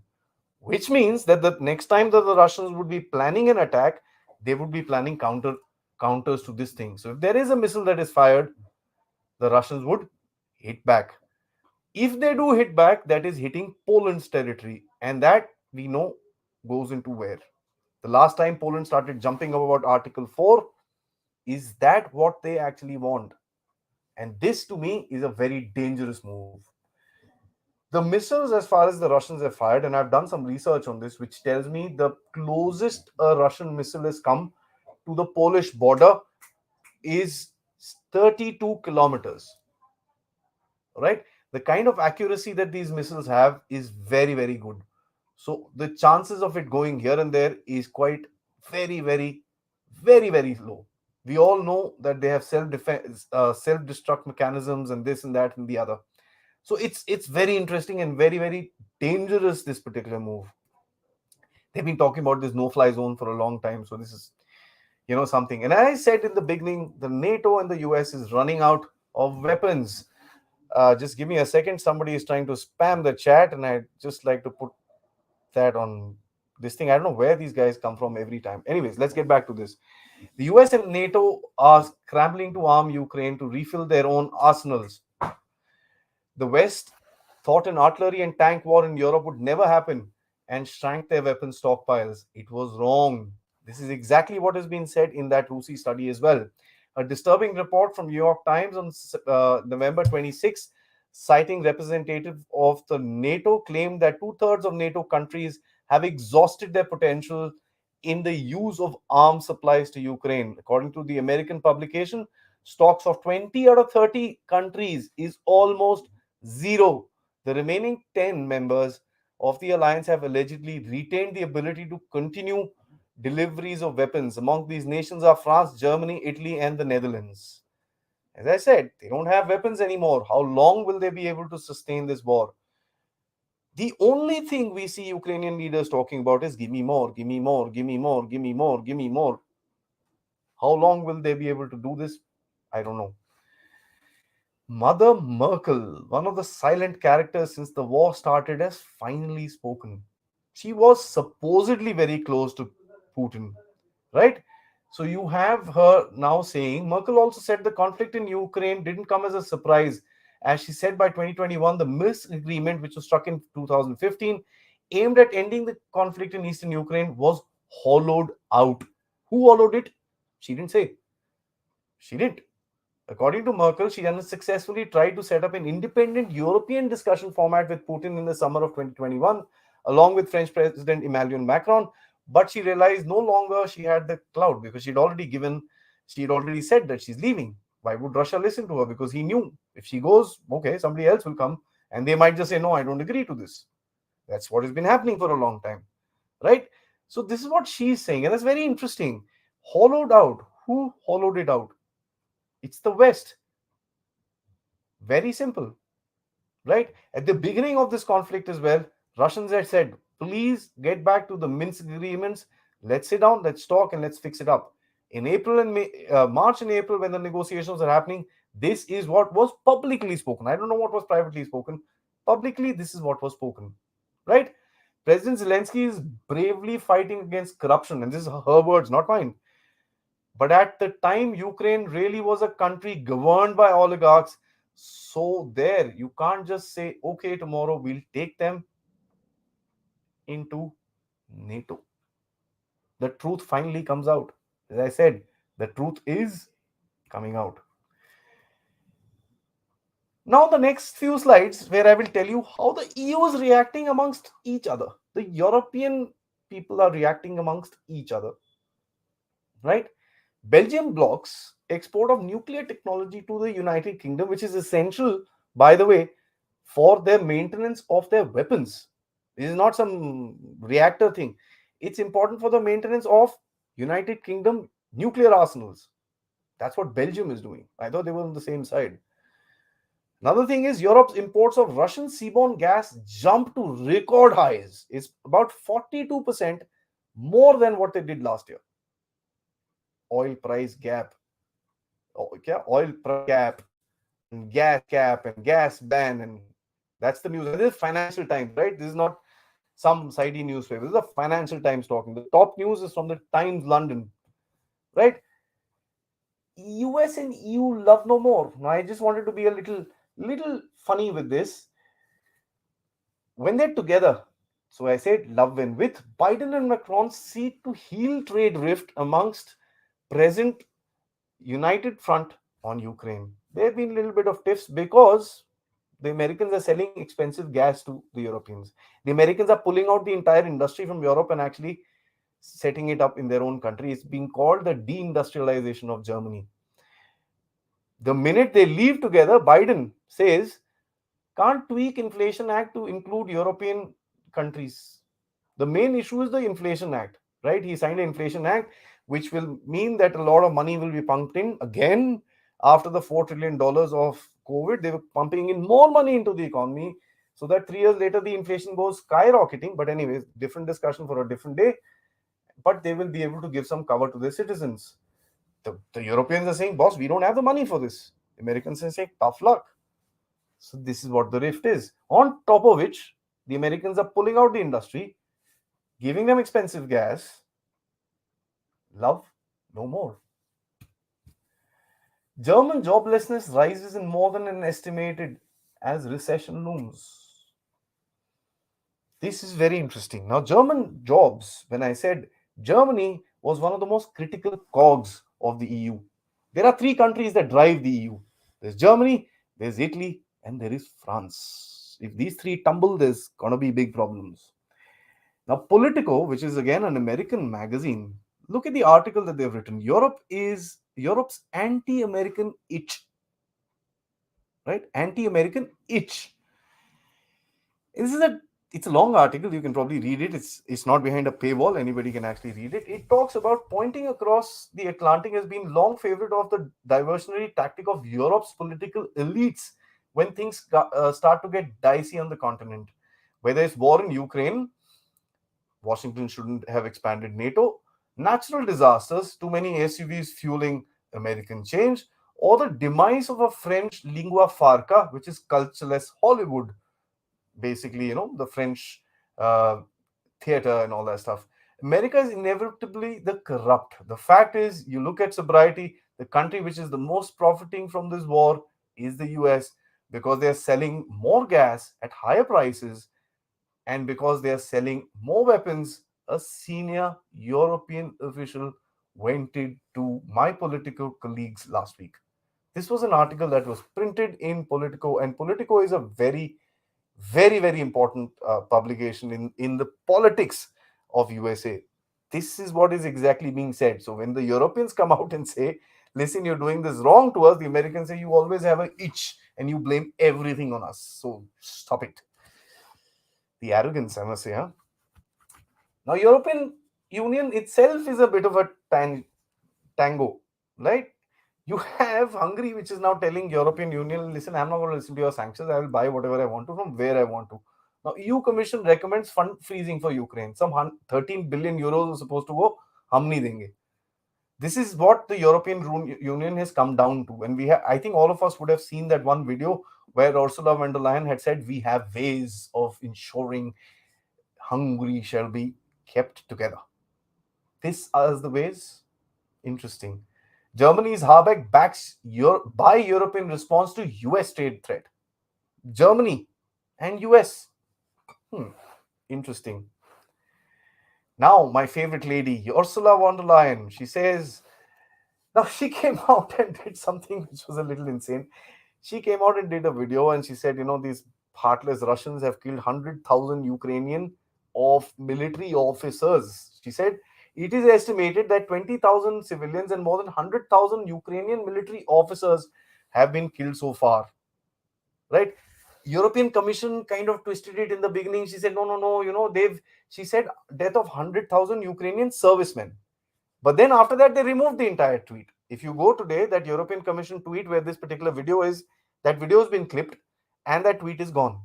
which means that the next time that the Russians would be planning an attack, they would be planning counters to this thing. So if there is a missile that is fired, the Russians would hit back. If they do hit back, that is hitting Poland's territory, and that we know goes into where? The last time Poland started jumping up about Article 4, is that what they actually want? And this to me is a very dangerous move. The missiles, as far as the Russians have fired, and I've done some research on this, which tells me the closest a Russian missile has come to the Polish border is 32 kilometers, right? The kind of accuracy that these missiles have is very, very good. So the chances of it going here and there is quite very, very, very, very low. We all know that they have self-defense, self-destruct mechanisms, and this and that and the other. So it's very interesting and very, very dangerous, this particular move. They've been talking about this no-fly zone for a long time. So this is, something. And I said in the beginning, the NATO and the US is running out of weapons. Just give me a second. Somebody is trying to spam the chat, and I'd just like to put that on this thing. I don't know where these guys come from every time. Anyways, let's get back to this. The US and NATO are scrambling to arm Ukraine to refill their own arsenals. The West thought an artillery and tank war in Europe would never happen and shrank their weapon stockpiles. It was wrong. This is exactly what has been said in that Rusi study as well. A disturbing report from New York Times on November 26, citing representative of the NATO, claimed that two-thirds of NATO countries have exhausted their potential in the use of arms supplies to Ukraine. According to the American publication, stocks of 20 out of 30 countries is almost zero. The remaining 10 members of the alliance have allegedly retained the ability to continue deliveries of weapons. Among these nations are France, Germany, Italy, and the Netherlands. As I said, they don't have weapons anymore. How long will they be able to sustain this war? The only thing we see Ukrainian leaders talking about is give me more, give me more, give me more, give me more, give me more. How long will they be able to do this? I don't know. Mother Merkel, one of the silent characters since the war started, has finally spoken. She was supposedly very close to Putin, right? So you have her now saying, Merkel also said the conflict in Ukraine didn't come as a surprise. As she said, by 2021, the Minsk agreement, which was struck in 2015, aimed at ending the conflict in eastern Ukraine, was hollowed out. Who hollowed it? She didn't say. She didn't. According to Merkel, she unsuccessfully tried to set up an independent European discussion format with Putin in the summer of 2021, along with French President Emmanuel Macron. But she realized no longer she had the clout, because she had already said that she's leaving. Why would Russia listen to her? Because he knew if she goes, okay, somebody else will come, and they might just say, no, I don't agree to this. That's what has been happening for a long time, right? So this is what she's saying, and that's very interesting. Hollowed out. Who hollowed it out? It's the West. Very simple, right? At the beginning of this conflict as well, Russians had said, please get back to the Minsk agreements. Let's sit down, let's talk, and let's fix it up. In April and March and April, when the negotiations are happening, this is what was publicly spoken. I don't know what was privately spoken. Publicly, this is what was spoken, right? President Zelensky is bravely fighting against corruption, and this is her words, not mine. But at the time, Ukraine really was a country governed by oligarchs. So there, you can't just say, okay, tomorrow we'll take them into NATO. The truth finally comes out. As I said, the truth is coming out. Now, the next few slides, where I will tell you how the EU is reacting amongst each other. The European people are reacting amongst each other, right? Belgium blocks export of nuclear technology to the United Kingdom, which is essential, by the way, for their maintenance of their weapons. This is not some reactor thing. It's important for the maintenance of United Kingdom nuclear arsenals. That's what Belgium is doing. I thought they were on the same side. Another thing is Europe's imports of Russian seaborne gas jumped to record highs. It's about 42% more than what they did last year. Oil price gap, oil price gap, and gas cap, and gas ban, and that's the news. And this is Financial Times, right? This is not some sidey newspaper. This is the Financial Times talking. The top news is from the Times London, right? US and EU love no more. Now, I just wanted to be a little funny with this. When they're together, so I said love win, with Biden and Macron seek to heal trade rift amongst present united front on Ukraine. There have been a little bit of tiffs because the Americans are selling expensive gas to the Europeans. The Americans are pulling out the entire industry from Europe and actually setting it up in their own country. It's being called the deindustrialization of Germany. The minute they leave together, Biden says, can't tweak Inflation Act to include European countries. The main issue is the Inflation Act, right? He signed an Inflation Act, which will mean that a lot of money will be pumped in again after the $4 trillion of COVID. They were pumping in more money into the economy so that 3 years later the inflation goes skyrocketing. But anyways, different discussion for a different day. But they will be able to give some cover to their citizens. The Europeans are saying, boss, we don't have the money for this. Americans are saying, tough luck. So this is what the rift is. On top of which, the Americans are pulling out the industry, giving them expensive gas. Love no more. German joblessness rises in more than an estimated as recession looms. This is very interesting. Now, German jobs, when I said Germany was one of the most critical cogs of the EU. There are three countries that drive the EU. There's Germany, there's Italy, and there is France. If these three tumble, there's going to be big problems. Now, Politico, which is again an American magazine, look at the article that they've written. Europe is Europe's anti-American itch. Right? Anti-American itch. It's a long article. You can probably read it. It's not behind a paywall. Anybody can actually read it. It talks about pointing across the Atlantic has been long favorite of the diversionary tactic of Europe's political elites when things start to get dicey on the continent. Whether it's war in Ukraine, Washington shouldn't have expanded NATO, natural disasters, too many SUVs fueling American change, or the demise of a French lingua franca, which is cultureless Hollywood. Basically, the French theater and all that stuff. America is inevitably the corrupt. The fact is, you look at sobriety, the country which is the most profiting from this war is the US because they are selling more gas at higher prices and because they are selling more weapons. A senior European official vented to my political colleagues last week. This was an article that was printed in Politico, and Politico is a very, very important publication in the politics of USA. This is what is exactly being said. So when the Europeans come out and say, listen, you're doing this wrong to us, the Americans say, you always have an itch and you blame everything on us. So stop it. The arrogance, I must say. Huh? Now, European Union itself is a bit of a tango, right? You have Hungary, which is now telling European Union, listen, I'm not going to listen to your sanctions. I will buy whatever I want to from where I want to. Now, EU Commission recommends fund freezing for Ukraine. Some 13 billion euros is supposed to go. Hum nahi denge. This is what the European Union has come down to. And I think all of us would have seen that one video where Ursula von der Leyen had said, we have ways of ensuring Hungary shall be kept together. This is the ways. Interesting. Germany's Habeck backs by European response to US trade threat. Germany and US. Interesting. Now, my favorite lady, Ursula von der Leyen, she says, now she came out and did something which was a little insane. She came out and did a video and she said, these heartless Russians have killed 100,000 Ukrainian military officers. She said, it is estimated that 20,000 civilians and more than 100,000 Ukrainian military officers have been killed so far. Right? European Commission kind of twisted it in the beginning. She said, no, no, no, she said death of 100,000 Ukrainian servicemen. But then after that, they removed the entire tweet. If you go today, that European Commission tweet where this particular video is, that video has been clipped and that tweet is gone.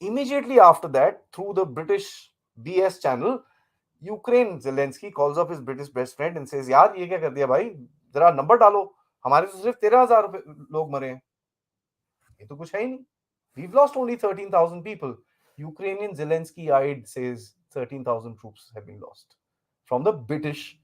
Immediately after that, through the British BS channel, Ukraine Zelensky calls up his British best friend and says, यार ये क्या कर दिया भाई, जरा number डालो, हमारे तो सिर्फ 13,000 लोग मरे हैं, ये तो कुछ है ही नहीं. We've lost only 13,000 people. Ukrainian Zelensky Aadi says 13,000 troops have been lost from the British.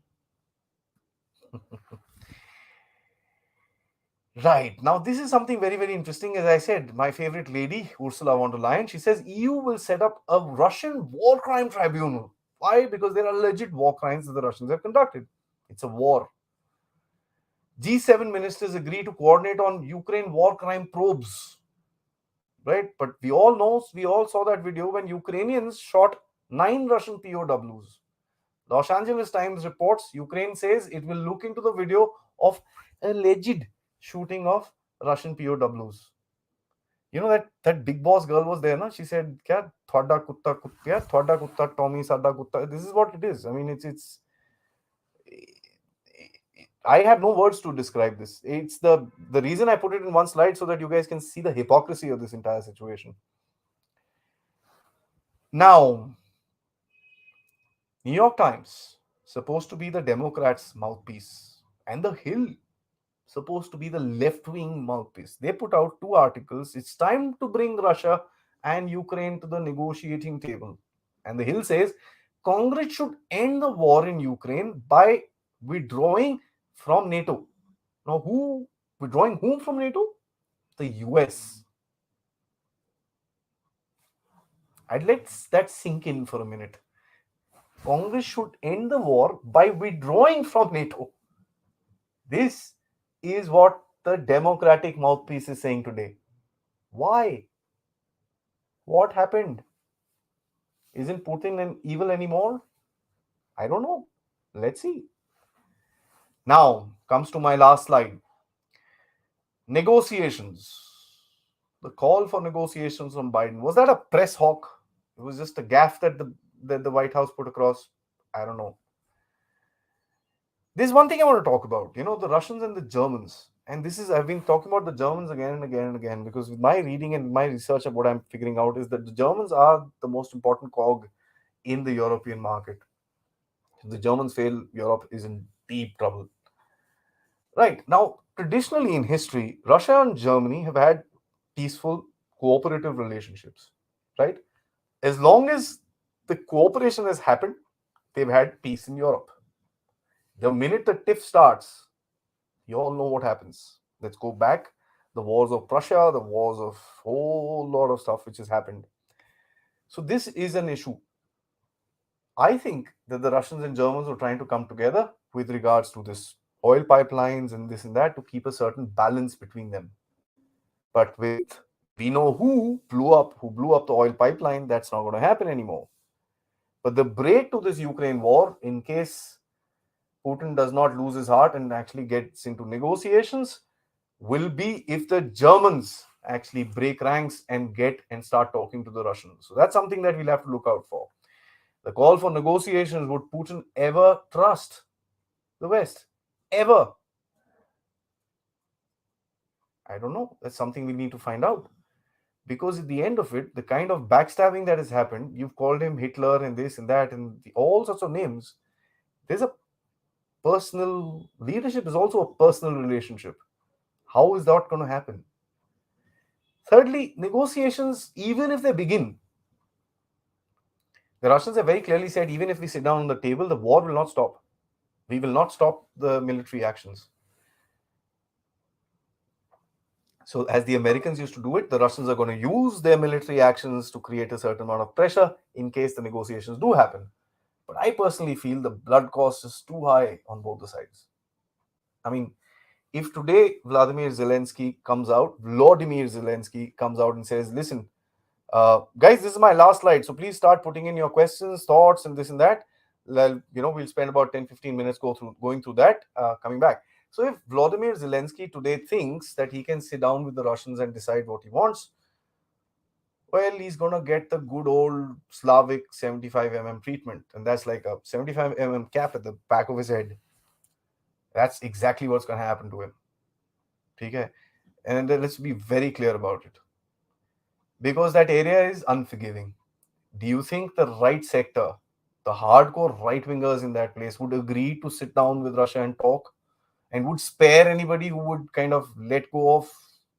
Right. Now, this is something very, very interesting. As I said, my favorite lady, Ursula von der Leyen, she says EU will set up a Russian war crime tribunal. Why? Because there are legit war crimes that the Russians have conducted. It's a war. G7 ministers agree to coordinate on Ukraine war crime probes. Right? But we all saw that video when Ukrainians shot 9 Russian POWs. Los Angeles Times reports Ukraine says it will look into the video of alleged shooting of Russian POWs. You know that big boss girl was there, na? She said, "Kya thoda kutta kutta, thoda kutta Tommy sada kutta." This is what it is. I mean, it's. I have no words to describe this. It's the reason I put it in one slide so that you guys can see the hypocrisy of this entire situation. Now, New York Times, supposed to be the Democrats' mouthpiece, and The Hill, supposed to be the left-wing mouthpiece. They put out 2 articles. It's time to bring Russia and Ukraine to the negotiating table. And The Hill says Congress should end the war in Ukraine by withdrawing from NATO. Now, withdrawing whom from NATO? The US. I'd let that sink in for a minute. Congress should end the war by withdrawing from NATO. This is what the Democratic mouthpiece is saying today. Why? What happened? Isn't Putin an evil anymore? I don't know. Let's see. Now comes to my last slide. Negotiations. The call for negotiations from Biden. Was that a press hawk? It was just a gaffe that the White House put across. I don't know. There's one thing I want to talk about. The Russians and the Germans. And I've been talking about the Germans again and again and again, because with my reading and my research of what I'm figuring out is that the Germans are the most important cog in the European market. If the Germans fail, Europe is in deep trouble. Right. Now, traditionally in history, Russia and Germany have had peaceful, cooperative relationships. Right? As long as the cooperation has happened, they've had peace in Europe. The minute the tiff starts, you all know what happens. Let's go back. The wars of Prussia, the wars of a whole lot of stuff which has happened. So this is an issue. I think that the Russians and Germans were trying to come together with regards to this oil pipelines and this and that to keep a certain balance between them. But with we know who blew up the oil pipeline, that's not going to happen anymore. But the break to this Ukraine war, in case Putin does not lose his heart and actually gets into negotiations, will be if the Germans actually break ranks and start talking to the Russians. So that's something that we'll have to look out for. The call for negotiations, would Putin ever trust the West? Ever? I don't know. That's something we need to find out. Because at the end of it, the kind of backstabbing that has happened, you've called him Hitler and this and that and all sorts of names. There's a personal leadership is also a personal relationship. How is that going to happen? Thirdly, negotiations, even if they begin, the Russians have very clearly said, even if we sit down on the table, the war will not stop. We will not stop the military actions. So as the Americans used to do it, the Russians are going to use their military actions to create a certain amount of pressure in case the negotiations do happen. But I personally feel the blood cost is too high on both the sides. I mean, if today Vladimir Zelensky comes out and says, listen, guys, this is my last slide, so please start putting in your questions, thoughts, and this and that. We'll spend about 10-15 minutes going through that, coming back. So if Vladimir Zelensky today thinks that he can sit down with the Russians and decide what he wants, well, he's going to get the good old Slavic 75 treatment. And that's like a 75 cap at the back of his head. That's exactly what's going to happen to him. Okay? And let's be very clear about it. Because that area is unforgiving. Do you think the right sector, the hardcore right wingers in that place, would agree to sit down with Russia and talk, and would spare anybody who would kind of let go of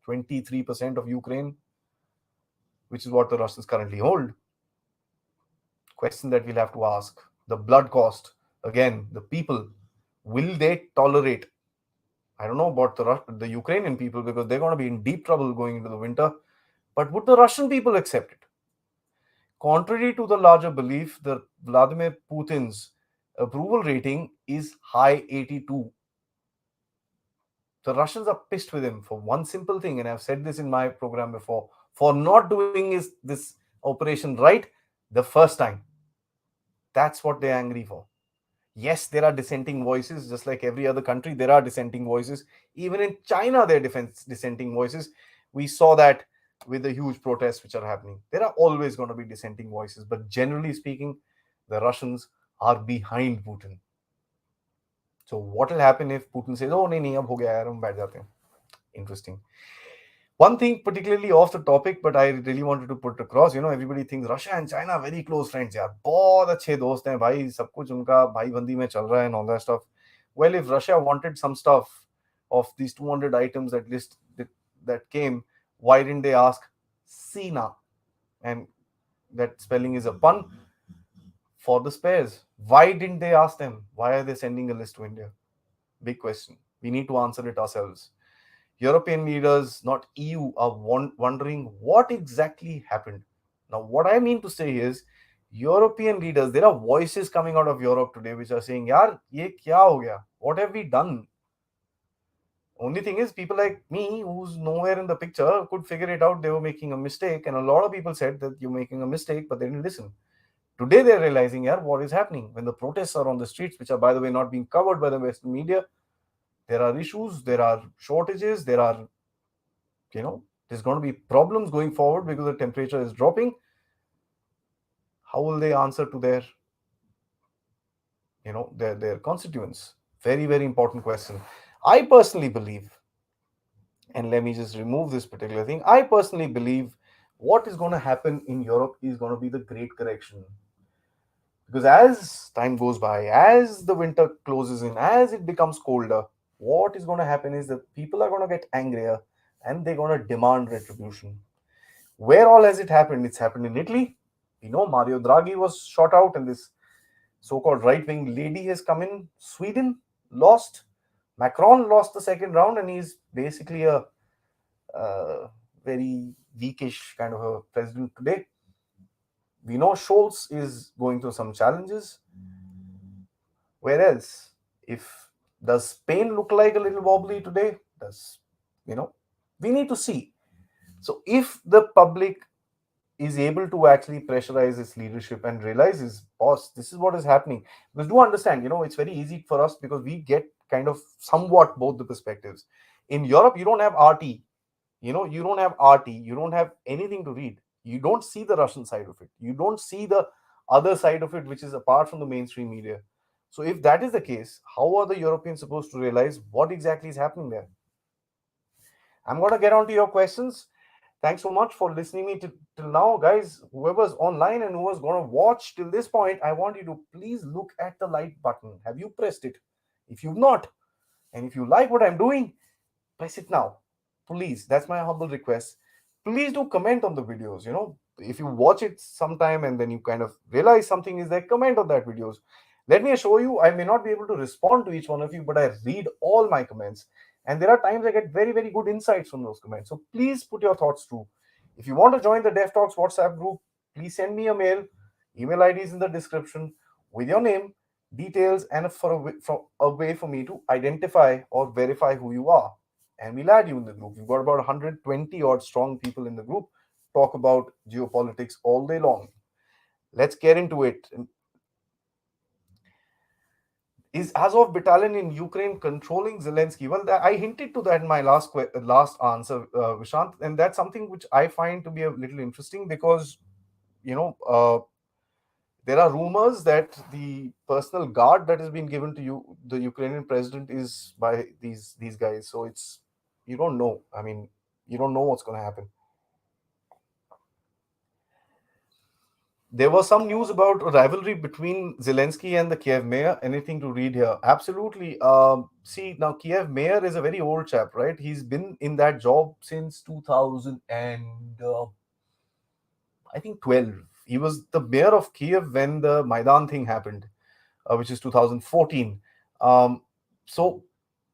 23% of Ukraine, which is what the Russians currently hold? Question that we'll have to ask. The blood cost, again, the people, will they tolerate? I don't know about the Ukrainian people because they're going to be in deep trouble going into the winter, but would the Russian people accept it? Contrary to the larger belief, the Vladimir Putin's approval rating is high 82. The Russians are pissed with him for one simple thing, and I've said this in my program before, for not doing this operation right the first time. That's what they're angry for. Yes, there are dissenting voices, just like every other country, there are dissenting voices. Even in China, there are dissenting voices. We saw that with the huge protests which are happening. There are always going to be dissenting voices, but generally speaking, the Russians are behind Putin. So what will happen if Putin says, "Oh, nahi, ab ho gaya yaar, hum baith jate hain." Interesting. One thing particularly off the topic, but I really wanted to put across, everybody thinks Russia and China very close friends, यार बहुत अच्छे दोस्त हैं भाई, सब कुछ उनका भाईबंदी में चल रहा है and all that stuff. Well, if Russia wanted some stuff of these 200 items that came, why didn't they ask Sina? And that spelling is a pun for the spares. Why didn't they ask them? Why are they sending a list to India? Big question. We need to answer it ourselves. European leaders, not EU, are wondering what exactly happened. Now, what I mean to say is, European leaders, there are voices coming out of Europe today which are saying, "Yaar, ye kya ho gaya? What have we done?" Only thing is, people like me, who's nowhere in the picture, could figure it out. They were making a mistake, and a lot of people said that you're making a mistake, but they didn't listen. Today, they're realizing, "Yaar, what is happening?" When the protests are on the streets, which are, by the way, not being covered by the Western media, there are issues, there are shortages, there's going to be problems going forward because the temperature is dropping. How will they answer to their constituents? Very, very important question. I personally believe, and let me just remove this particular thing, I personally believe what is going to happen in Europe is going to be the great correction. Because as time goes by, as the winter closes in, as it becomes colder, what is going to happen is that people are going to get angrier and they're going to demand retribution. Where all has it happened? It's happened in Italy. Mario Draghi was shot out, and this so-called right-wing lady has come in. Sweden lost. Macron lost the second round, and he's basically a very weakish kind of a president today. We know Scholz is going through some challenges. Where else? If does Spain look like a little wobbly today? We need to see. So if the public is able to actually pressurize its leadership and realizes, boss, this is what is happening. Because do understand, it's very easy for us because we get kind of somewhat both the perspectives. In Europe, you don't have RT. You don't have RT. You don't have anything to read. You don't see the Russian side of it. You don't see the other side of it, which is apart from the mainstream media. So if that is the case, how are the Europeans supposed to realize what exactly is happening there? I'm going to get on to your questions. Thanks so much for listening me till now, guys. Whoever's online and whoever's going to watch till this point, I want you to please look at the like button. Have you pressed it? If you've not, and if you like what I'm doing, press it now. Please, that's my humble request. Please do comment on the videos. If you watch it sometime and then you kind of realize something is there, comment on that videos. Let me assure you, I may not be able to respond to each one of you, but I read all my comments. And there are times I get very, very good insights from those comments. So please put your thoughts through. If you want to join the Dev Talks WhatsApp group, please send me a mail. Email ID is in the description with your name, details, and a way for me to identify or verify who you are. And we'll add you in the group. We've got about 120 odd strong people in the group. Talk about geopolitics all day long. Let's get into it. Is Azov battalion in Ukraine controlling Zelensky? Well, I hinted to that in my last answer, Vishant, and that's something which I find to be a little interesting because you know there are rumors that the personal guard that has been given to you, the Ukrainian president, is by these guys. So it's you don't know. I mean, you don't know what's going to happen. There was some news about a rivalry between Zelensky and the Kiev mayor. Anything to read here? Absolutely. See, now Kiev mayor is a very old chap, right? He's been in that job since 2000 and I think 12. He was the mayor of Kiev when the Maidan thing happened, which is 2014. Um, so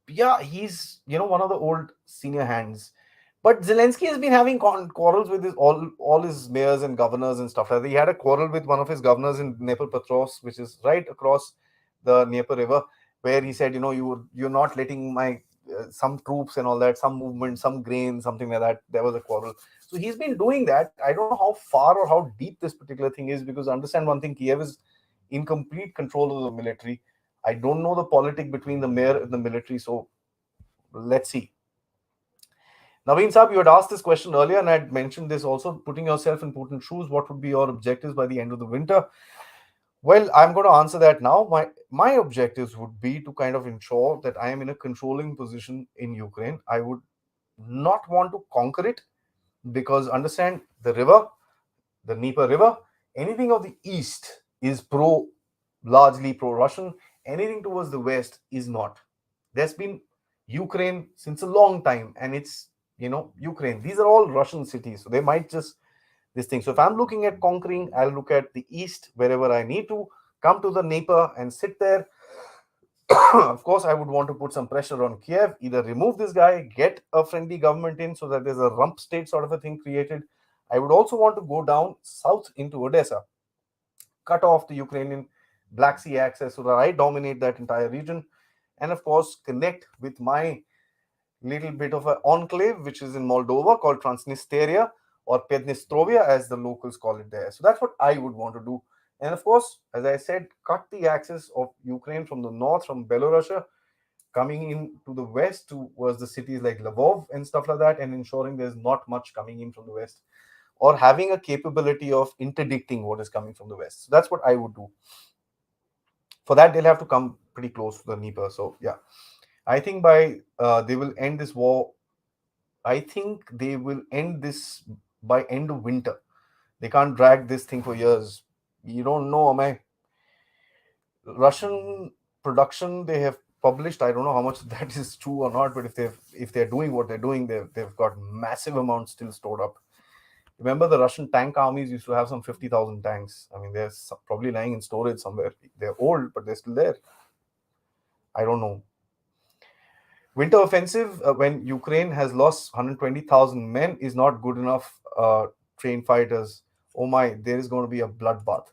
yeah, he's one of the old senior hands. But Zelensky has been having quarrels with all his mayors and governors and stuff like that. He had a quarrel with one of his governors in Dnepropetrovsk, which is right across the Dnieper River, where he said, you're not letting my some troops and all that, some movement, some grain, something like that. There was a quarrel. So he's been doing that. I don't know how far or how deep this particular thing is, because understand one thing: Kiev is in complete control of the military. I don't know the politic between the mayor and the military, so let's see. Naveen Saab, you had asked this question earlier, and I had mentioned this also. Putting yourself in Putin's shoes, what would be your objectives by the end of the winter? Well, I'm going to answer that now. My objectives would be to kind of ensure that I am in a controlling position in Ukraine. I would not want to conquer it, because understand the river, the Dnieper River, anything of the east is largely pro-Russian. Anything towards the west is not. There's been Ukraine since a long time, and it's Ukraine. These are all Russian cities, so they might just this thing. So if I'm looking at conquering, I'll look at the east wherever I need to come to the Dnieper and sit there. Of course, I would want to put some pressure on Kiev, either remove this guy, get a friendly government in so that there's a rump state sort of a thing created. I would also want to go down south into Odessa, cut off the Ukrainian Black Sea access so that I dominate that entire region, and of course, connect with my little bit of an enclave, which is in Moldova called Transnistria or Pednestrovia, as the locals call it there. So that's what I would want to do. And of course, as I said, cut the access of Ukraine from the north, from Belarusia, coming in to the west towards the cities like Lvov and stuff like that, and ensuring there's not much coming in from the west, or having a capability of interdicting what is coming from the west. So that's what I would do. For that, they'll have to come pretty close to the Dnieper. So yeah, I think by they will end this war. I think they will end this by end of winter. They can't drag this thing for years. You don't know, my Russian production they have published. I don't know how much that is true or not, but if they're doing what they're doing, they've got massive amounts still stored up. Remember, the Russian tank armies used to have some 50,000 tanks. I mean, they're probably lying in storage somewhere. They're old, but they're still there. I don't know. Winter offensive, when Ukraine has lost 120,000 men, is not good enough. Trained fighters. Oh my, there is going to be a bloodbath.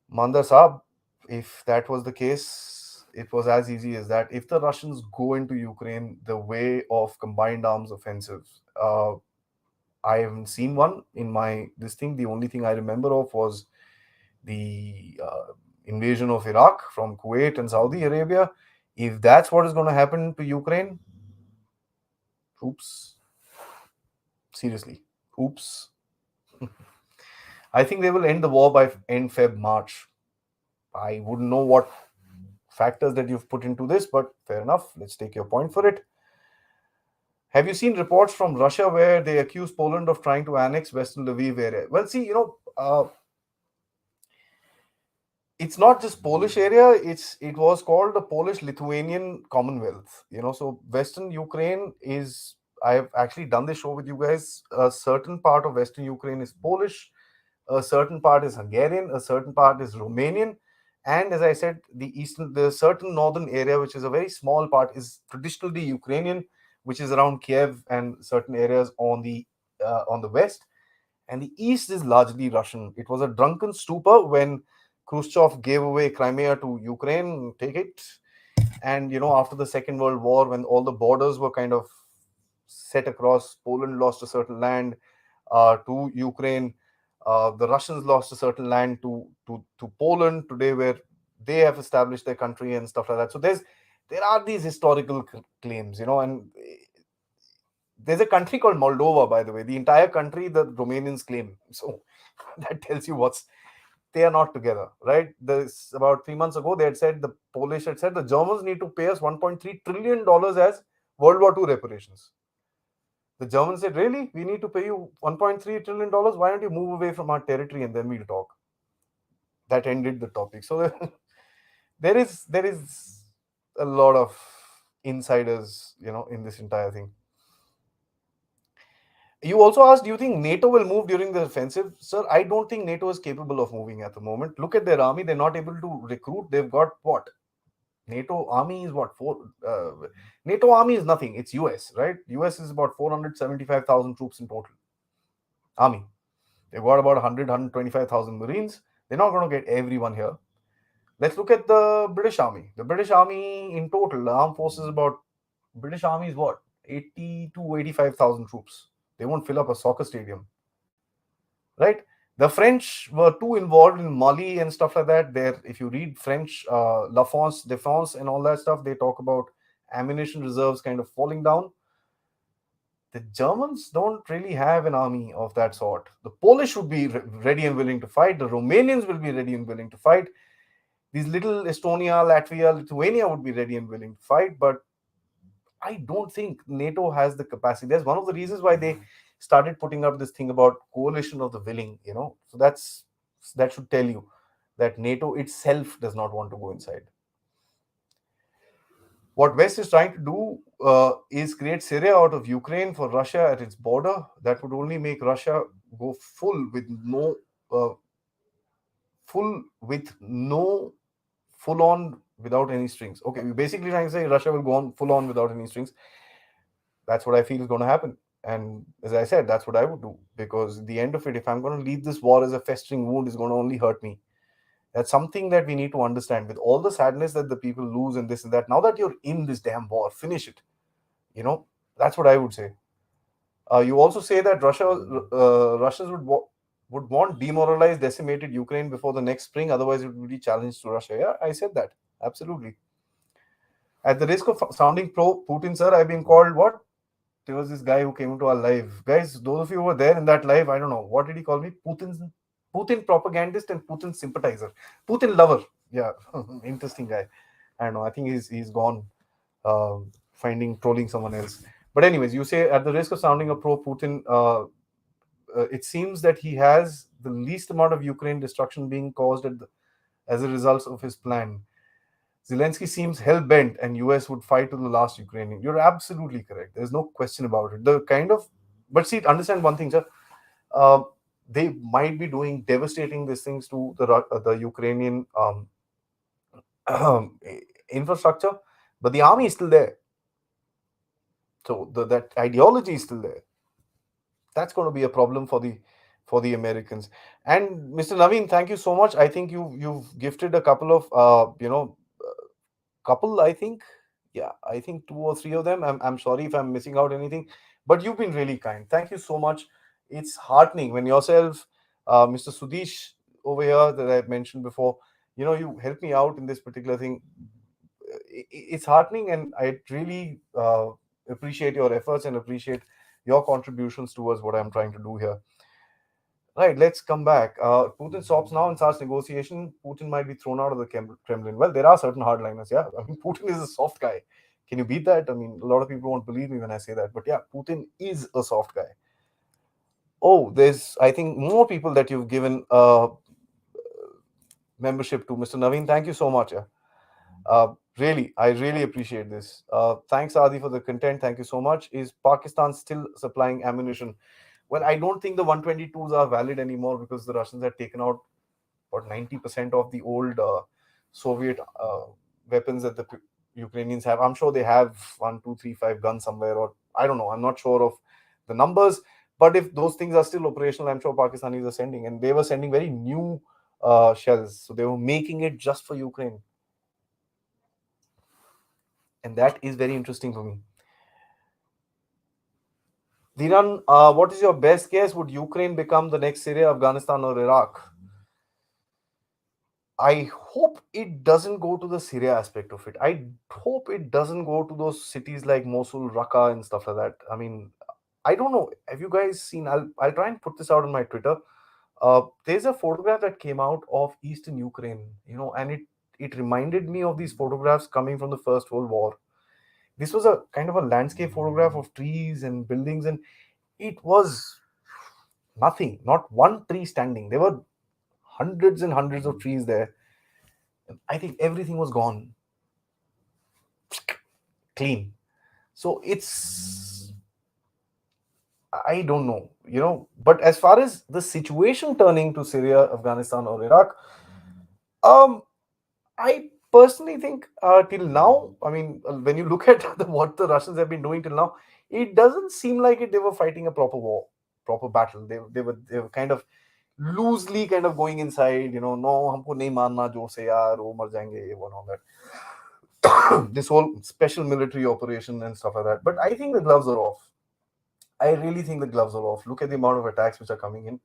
Mandar Saab, if that was the case, it was as easy as that. If the Russians go into Ukraine the way of combined arms offensive, I haven't seen one in my this thing. The only thing I remember of was the invasion of Iraq from Kuwait and Saudi Arabia. If that's what is going to happen to Ukraine, oops. Seriously, oops. I think they will end the war by end Feb March. I wouldn't know what factors that you've put into this, but fair enough. Let's take your point for it. Have you seen reports from Russia where they accuse Poland of trying to annex Western Lviv area? Well, see, it's not just Polish area. It was called the Polish-Lithuanian Commonwealth. So Western Ukraine is. I've actually done this show with you guys. A certain part of Western Ukraine is Polish, a certain part is Hungarian, a certain part is Romanian, and as I said, the certain northern area, which is a very small part, is traditionally Ukrainian, which is around Kiev and certain areas on the west, and the east is largely Russian. It was a drunken stupor when Khrushchev gave away Crimea to Ukraine, take it, and after the Second World War, when all the borders were kind of set across, Poland lost a certain land to Ukraine. The Russians lost a certain land to Poland. Today, where they have established their country and stuff like that. So there are these historical claims, and there's a country called Moldova, by the way. The entire country, the Romanians claim. So that tells you they are not together, right? This about 3 months ago, they had said the Polish had said the Germans need to pay us $1.3 trillion as World War II reparations. The Germans said, "Really? We need to pay you $1.3 trillion? Why don't you move away from our territory and then we'll talk?" That ended the topic. So there is a lot of insiders, in this entire thing. You also asked, do you think NATO will move during the offensive? Sir, I don't think NATO is capable of moving at the moment. Look at their army. They're not able to recruit. They've got what? NATO army is what? NATO army is nothing. It's US, right? US is about 475,000 troops in total. Army. They've got about 125,000 Marines. They're not going to get everyone here. Let's look at the British Army. The British Army in total, the armed forces about British Army is what? 80 to 85,000 troops. They won't fill up a soccer stadium, right? The French were too involved in Mali and stuff like that. There, if you read French La France Défense and all that stuff, they talk about ammunition reserves kind of falling down. The Germans don't really have an army of that sort. The Polish would be ready and willing to fight. The Romanians will be ready and willing to fight. These little Estonia, Latvia, Lithuania would be ready and willing to fight, but I don't think NATO has the capacity. That's one of the reasons why they started putting up this thing about coalition of the willing, So that should tell you that NATO itself does not want to go inside. What West is trying to do is create Syria out of Ukraine for Russia at its border. That would only make Russia go uh, full on without any strings. Okay, we're basically trying to say Russia will go on full on without any strings. That's what I feel is going to happen. And as I said, that's what I would do, because at the end of it, if I'm going to leave this war as a festering wound, it's going to only hurt me. That's something that we need to understand. With all the sadness that the people lose and this and that, now that you're in this damn war, finish it. That's what I would say. You also say that Russians would want demoralized, decimated Ukraine before the next spring. Otherwise, it would be challenged to Russia. Yeah, I said that. Absolutely. At the risk of sounding pro Putin, sir, I've been called what? There was this guy who came into our live. Guys, those of you who were there in that live, I don't know. What did he call me? Putin propagandist and Putin sympathizer. Putin lover. Yeah, interesting guy. I don't know. I think he's gone trolling someone else. But anyways, you say at the risk of sounding a pro-Putin, it seems that he has the least amount of Ukraine destruction being caused as a result of his plan. Zelensky seems hell-bent and US would fight to the last Ukrainian. You're absolutely correct. There's no question about it. But see, understand one thing, sir. Uh, they might be doing devastating these things to the Ukrainian infrastructure, but the army is still there. So that ideology is still there. That's going to be a problem for the Americans. And Mr. Naveen, thank you so much. I think you've gifted a couple of couple. I think, yeah, I think two or three of them. I'm sorry if I'm missing out anything, but you've been really kind. Thank you so much. It's heartening when yourself, Mr. Sudesh over here that I've mentioned before, you help me out in this particular thing. It's heartening, and I really appreciate your efforts and appreciate your contributions towards what I'm trying to do here. Right, let's come back. Putin stops now and starts negotiation. Putin might be thrown out of the Kremlin. Well, there are certain hardliners. Yeah, I mean, Putin is a soft guy. Can you beat that? I mean, a lot of people won't believe me when I say that, but yeah, Putin is a soft guy. Oh, there's, I think, more people that you've given membership to, Mr. Naveen. Thank you so much. Yeah. Really, I really appreciate this. Thanks, Aadi, for the content. Thank you so much. Is Pakistan still supplying ammunition? Well, I don't think the 122s are valid anymore because the Russians had taken out about 90% of the old Soviet weapons that the Ukrainians have. I'm sure they have 1, 2, 3, 5 guns somewhere, or I don't know. I'm not sure of the numbers. But if those things are still operational, I'm sure Pakistanis are sending. And they were sending very new shells. So they were making it just for Ukraine. And that is very interesting for me. Dhiran, what is your best guess? Would Ukraine become the next Syria, Afghanistan, or Iraq? I hope it doesn't go to the Syria aspect of it. I hope it doesn't go to those cities like Mosul, Raqqa, and stuff like that. I mean, I don't know. Have you guys seen? I'll try and put this out on my Twitter. There's a photograph that came out of Eastern Ukraine, and it reminded me of these photographs coming from the First World War. This was a kind of a landscape photograph of trees and buildings, and it was nothing, not one tree standing. There were hundreds and hundreds of trees there. I think everything was gone, clean. So I don't know, But as far as the situation turning to Syria, Afghanistan, or Iraq, um, I personally think till now, I mean, when you look at what the Russians have been doing till now, it doesn't seem like they were fighting a proper war, proper battle. They were kind of loosely kind of going inside, no, हमको नहीं मारना जोर से यार, वो मर जाएंगे, ये one all that. This whole special military operation and stuff like that. But I think the gloves are off. I really think the gloves are off. Look at the amount of attacks which are coming in.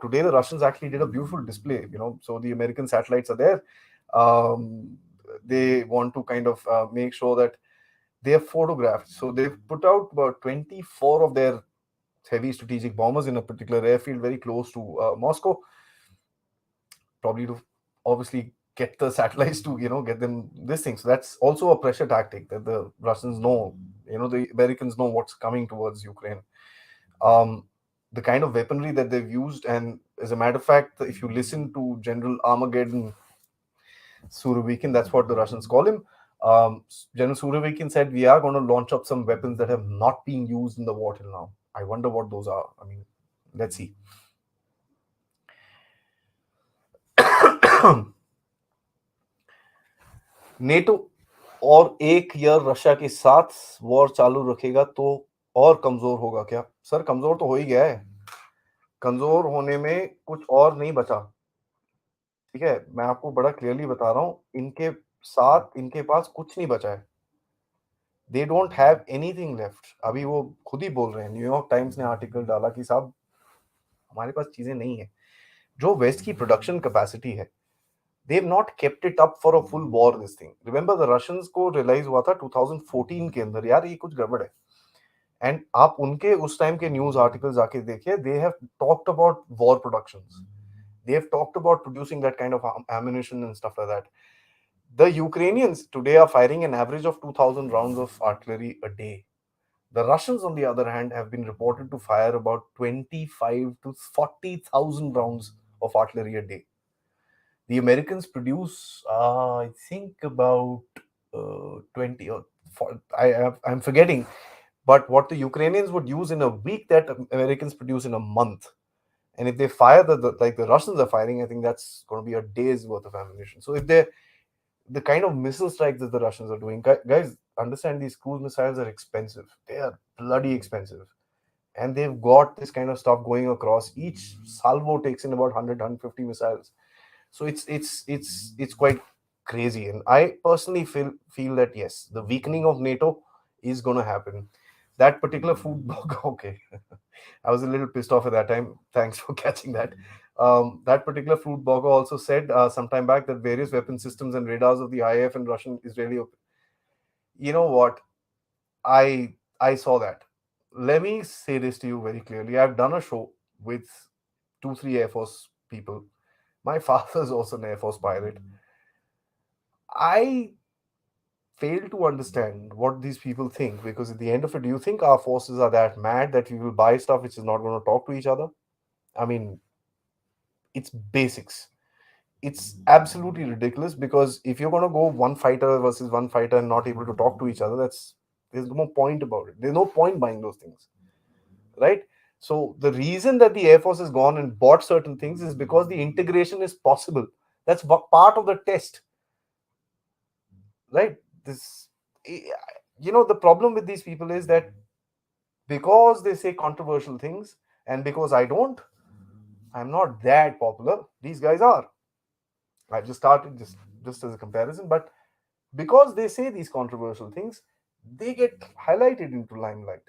Today, the Russians actually did a beautiful display. So the American satellites are there. Um, they want to kind of make sure that they are photographed. So they've put out about 24 of their heavy strategic bombers in a particular airfield very close to Moscow, probably to obviously get the satellites to get them this thing. So that's also a pressure tactic that the Russians know. The Americans know what's coming towards Ukraine. um, the kind of weaponry that they've used. And as a matter of fact, if you listen to General Armageddon Surovikin, that's what the Russians call him. General Surovikin said, "We are going to launch up some weapons that have not been used in the war till now." I wonder what those are. I mean, let's see. NATO और एक year Russia के साथ war चालू रखेगा तो और कमजोर होगा क्या? सर, कमजोर तो हो ही गया है। कमजोर होने में कुछ और नहीं बचा। ठीक है, मैं आपको बड़ा क्लियरली बता रहा हूँ, इनके साथ इनके पास कुछ नहीं बचा है। They don't have anything left. अभी वो खुद ही बोल रहे हैं, न्यूयॉर्क टाइम्स ने आर्टिकल डाला कि साहब, हमारे पास चीजें नहीं है। जो वेस्ट की प्रोडक्शन कैपेसिटी है, they have not kept it up for a full war this thing. Remember the Russians को रियलाइज हुआ था 2014 के अंदर, यार ये कुछ गड़बड़ है। एंड आप उनके उस टाइम के न्यूज आर्टिकल्स आके देखिए, they have talked about war productions, they have talked about producing that kind of ammunition and stuff like that. The Ukrainians today are firing an average of 2,000 rounds of artillery a day. The Russians, on the other hand, have been reported to fire about 25 to 40,000 rounds of artillery a day. The Americans produce, I think, about 20 or I'm forgetting, but what the Ukrainians would use in a week, that Americans produce in a month. And if they fire like the Russians are firing, I think that's going to be a day's worth of ammunition. So if they the kind of missile strikes that the Russians are doing, guys, understand these cruise missiles are expensive. They are bloody expensive, and they've got this kind of stuff going across. Each salvo takes in about 100 missiles. So it's quite crazy. And I personally feel that yes, the weakening of NATO is going to happen. That particular food blog, okay. I was a little pissed off at that time. Thanks for catching that. That particular fruit blogger also said some time back that various weapon systems and radars of the IAF and Russian Israeli. You know what? I saw that. Let me say this to you very clearly. I've done a show with 2 3 Air Force people. My father is also an Air Force pilot. I fail to understand what these people think, because at the end of it, do you think our forces are that mad that we will buy stuff which is not going to talk to each other? I mean, it's basics. It's absolutely ridiculous, because if you're going to go one fighter versus one fighter and not able to talk to each other, there's no point about it. There's no point buying those things, right? So the reason that the Air Force has gone and bought certain things is because the integration is possible. That's part of the test, right? This, the problem with these people is that because they say controversial things, and because I'm not that popular, these guys are. I just started just as a comparison, but because they say these controversial things, they get highlighted into limelight.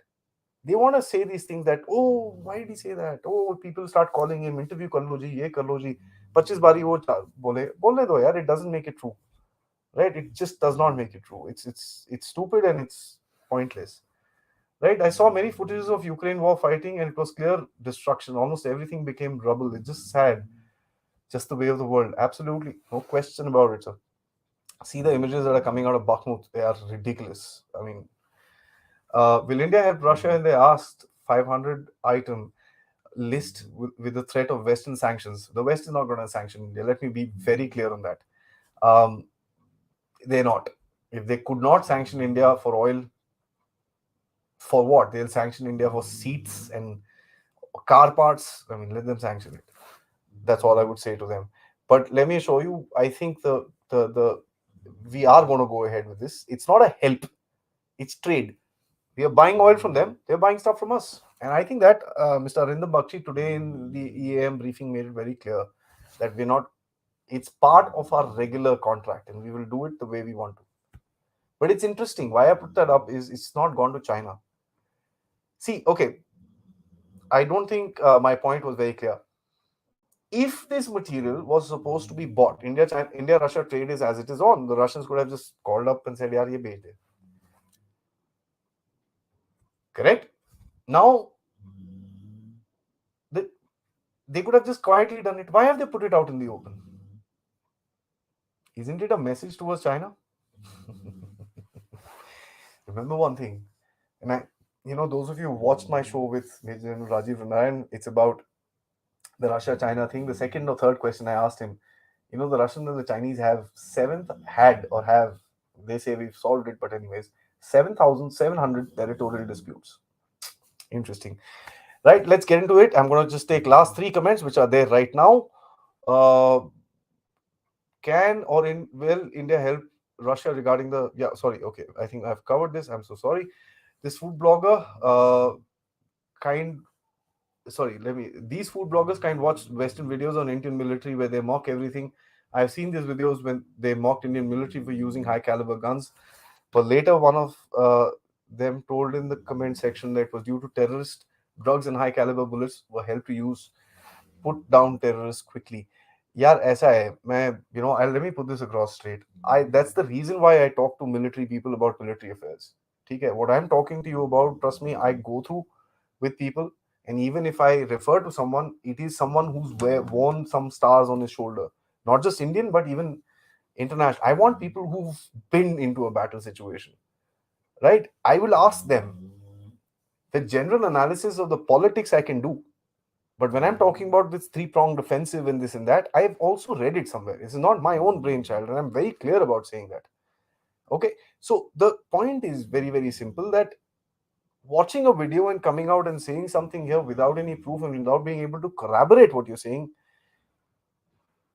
They want to say these things that, oh, why did he say that? Oh, people start calling him, interview kar lo ji, ye kar lo ji. 25 बारी वो बोले बोलने दो यार, it doesn't make it true, right? It just does not make it true. It's stupid and it's pointless, right? I saw many footages of Ukraine war fighting, and it was clear destruction. Almost everything became rubble. It's just sad, just the way of the world. Absolutely, no question about it, sir. See the images that are coming out of Bakhmut; they are ridiculous. I mean, will India help Russia? And they asked 500 item list with the threat of Western sanctions. The West is not going to sanction India. Let me be very clear on that. Um, they're not. If they could not sanction India for oil, for what? They'll sanction India for seats and car parts. I mean, let them sanction it. That's all I would say to them. But let me show you. I think the we are going to go ahead with this. It's not a help. It's trade. We are buying oil from them. They're buying stuff from us. And I think that Mr. Arindam Bakshi today in the EAM briefing made it very clear that we're not. It's part of our regular contract, and we will do it the way we want to. But it's interesting. Why I put that up is it's not gone to China. See, okay, I don't think my point was very clear. If this material was supposed to be bought, India Russia trade is as it is on. The Russians could have just called up and said, "Yaar, ye bej de." Correct? Now, they, they could have just quietly done it. Why have they put it out in the open? Isn't it a message towards China? Remember one thing, and those of you who watched my show with Major General Rajiv Ranarayan, it's about the Russia-China thing. The second or third question I asked him, the Russians and the Chinese have they say we've solved it, but anyways, 7,700 territorial disputes. Interesting. Right, let's get into it. I'm going to just take last three comments, which are there right now. Uh, will India help Russia regarding the, yeah, sorry, okay, I think I've covered this. I'm so sorry. This food blogger, kind sorry, let me these food bloggers kind watch Western videos on Indian military where they mock everything. I've seen these videos when they mocked Indian military for using high caliber guns, but later one of them told in the comment section that it was due to terrorist drugs and high caliber bullets were helped to use put down terrorists quickly. यार ऐसा है मैं let me put this across straight. I That's the reason why I talk to military people about military affairs. ठीक है, what I'm talking to you about, trust me, I go through with people, and even if I refer to someone, it is someone who's worn some stars on his shoulder, not just Indian but even international. I want people who've been into a battle situation, right? I will ask them. The general analysis of the politics I can do, but when I'm talking about this three-pronged offensive and this and that, I've also read it somewhere. It's not my own brainchild, and I'm very clear about saying that. Okay, so the point is very, very simple, that watching a video and coming out and saying something here without any proof and without being able to corroborate what you're saying,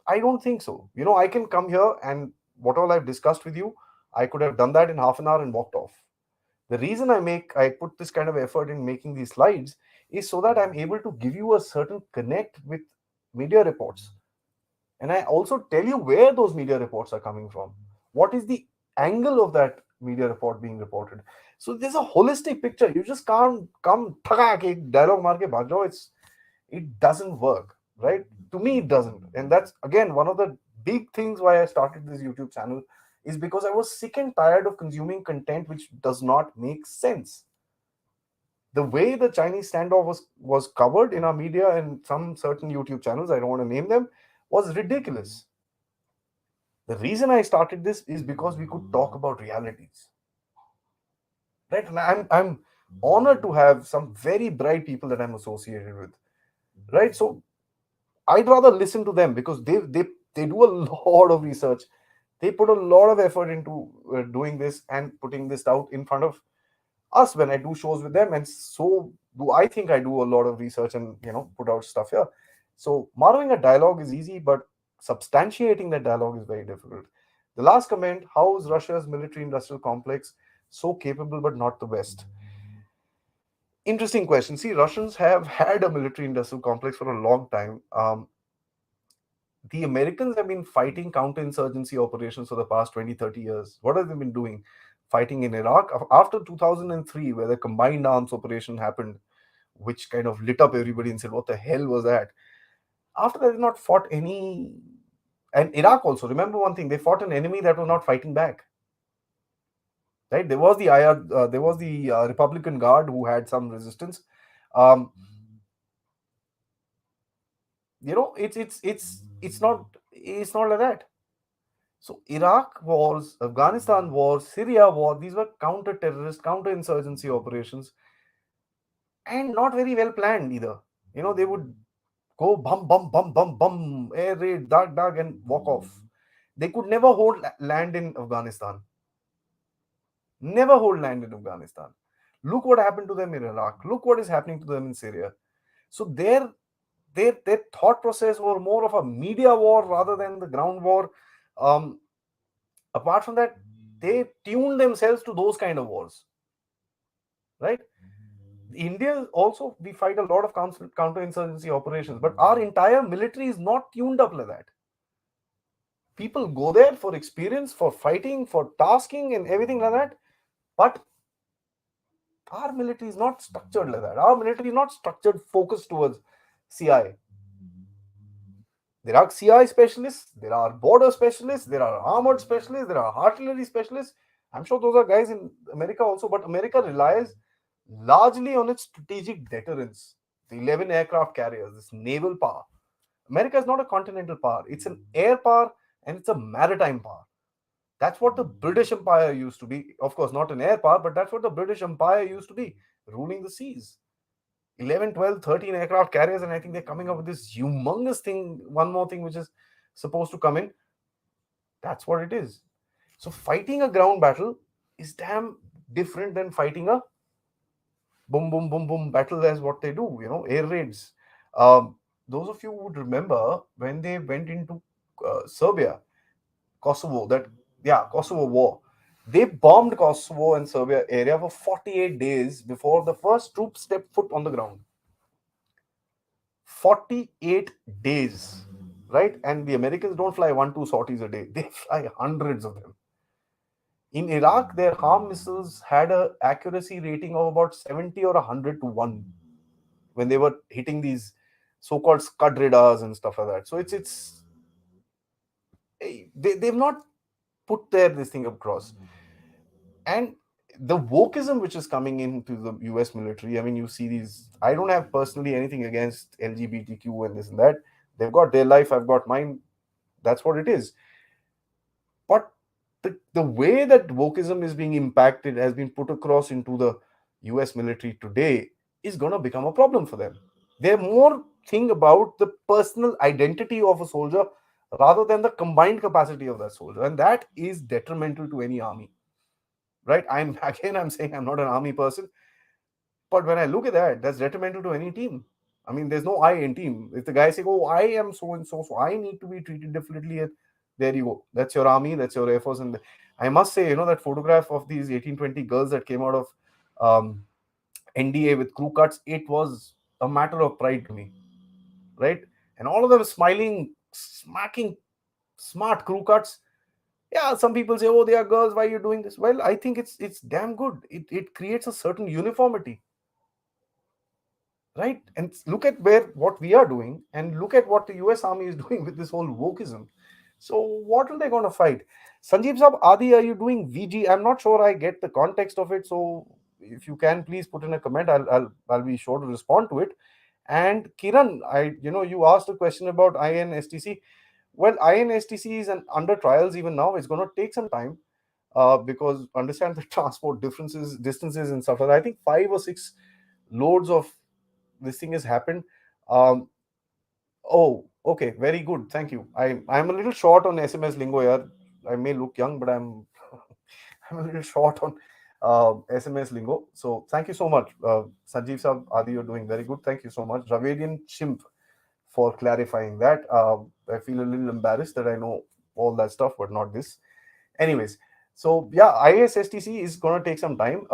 I don't think so. I can come here and what all I've discussed with you, I could have done that in half an hour and walked off. The reason I put this kind of effort in making these slides is so that I'm able to give you a certain connect with media reports. And I also tell you where those media reports are coming from. What is the angle of that media report being reported? So there's a holistic picture. You just can't come dialogue marke bhag jao. It doesn't work, right? To me, it doesn't. And that's again one of the big things why I started this YouTube channel, is because I was sick and tired of consuming content which does not make sense. The way the Chinese standoff was covered in our media and some certain YouTube channels, I don't want to name them, was ridiculous. The reason I started this is because we could talk about realities, right? And I'm honored to have some very bright people that I'm associated with, right? So I'd rather listen to them because they do a lot of research. They put a lot of effort into doing this and putting this out in front of us when I do shows with them. And so do I think I do a lot of research and put out stuff here. So borrowing a dialogue is easy, but substantiating that dialogue is very difficult. The last comment: how is Russia's military industrial complex so capable but not the West? Interesting question. See, Russians have had a military industrial complex for a long time. The Americans have been fighting counterinsurgency operations for the past 20, 30 years. What have they been doing? fighting in Iraq after 2003, where the combined arms operation happened, which kind of lit up everybody and said, "What the hell was that?" After that, they've not fought any. And Iraq also, remember one thing: they fought an enemy that was not fighting back. Right? There was the Republican Guard who had some resistance. Um, it's not like that. So Iraq wars, Afghanistan wars, Syria war, these were counter-terrorist, counter-insurgency operations, and not very well planned either. They would go bum bum bum bum bum, air raid, dag, and walk off. They could never hold land in Afghanistan. Never hold land in Afghanistan. Look what happened to them in Iraq. Look what is happening to them in Syria. So their thought process were more of a media war rather than the ground war. Um, Apart from that, they tuned themselves to those kind of wars, right? India also, we fight a lot of counterinsurgency operations, but our entire military is not tuned up like that. People go there for experience, for fighting, for tasking, and everything like that. But our military is not structured like that. Our military is not structured, focused towards CI. There are CI specialists, there are border specialists, there are armored specialists, there are artillery specialists. I'm sure those are guys in America also, but America relies largely on its strategic deterrence. The 11 aircraft carriers, this naval power. America is not a continental power, it's an air power and it's a maritime power. That's what the British Empire used to be. Of course, not an air power, but that's what the British Empire used to be, ruling the seas. 11, 12, 13 aircraft carriers, and I think they're coming up with this humongous thing, one more thing which is supposed to come in. That's what it is. So fighting a ground battle is damn different than fighting a boom, boom, boom, boom battle. That's what they do, air raids. Those of you would remember when they went into Serbia, Kosovo, Kosovo war. They bombed Kosovo and Serbia area for 48 days before the first troops stepped foot on the ground. 48 days, right? And the Americans don't fly 1-2 sorties a day, they fly hundreds of them. In Iraq, their HARM missiles had a accuracy rating of about 70 or 100 to 1 when they were hitting these so-called scud radars and stuff like that. So they've not put this thing across. And the wokeism which is coming into the US military, I mean, you see these. I don't have personally anything against LGBTQ and this and that. They've got their life, I've got mine. That's what it is. But the way that wokeism is being impacted, has been put across into the US military today, is going to become a problem for them. They're more think about the personal identity of a soldier rather than the combined capacity of that soldier. And that is detrimental to any army. Right? I'm saying I'm not an army person, but when I look at that, that's detrimental to any team. I mean, there's no I in team. If the guy say, "Oh, I am so and so, so I need to be treated differently," and there you go. That's your army. That's your air force. And I must say, that photograph of these 1820 girls that came out of NDA with crew cuts, it was a matter of pride to me, right? And all of them smiling, smacking, smart crew cuts. Yeah, some people say, "Oh, they are girls, why are you doing this?" Well, I think it's damn good. It creates a certain uniformity, right? And look at what we are doing, and look at what the US Army is doing with this whole wokeism. So what are they going to fight? Sanjeev Saab, Aadi, are you doing VG? I'm not sure I get the context of it, so if you can please put in a comment, I'll be sure to respond to it. And Kiran, you asked a question about INSTC. Well, INSTC is under trials even now. It's going to take some time because understand the transport distances and stuff like that. I think 5 or 6 loads of this thing has happened. Oh, okay, very good. Thank you. I'm a little short on SMS lingo here. I may look young, but I'm I'm a little short on SMS lingo. So thank you so much, Sanjeev Saab, Adi. You're doing very good. Thank you so much, Ravedian Chimp, for clarifying that. I feel a little embarrassed that I know all that stuff, but not this. Anyways, so yeah, ISSTC is going to take some time.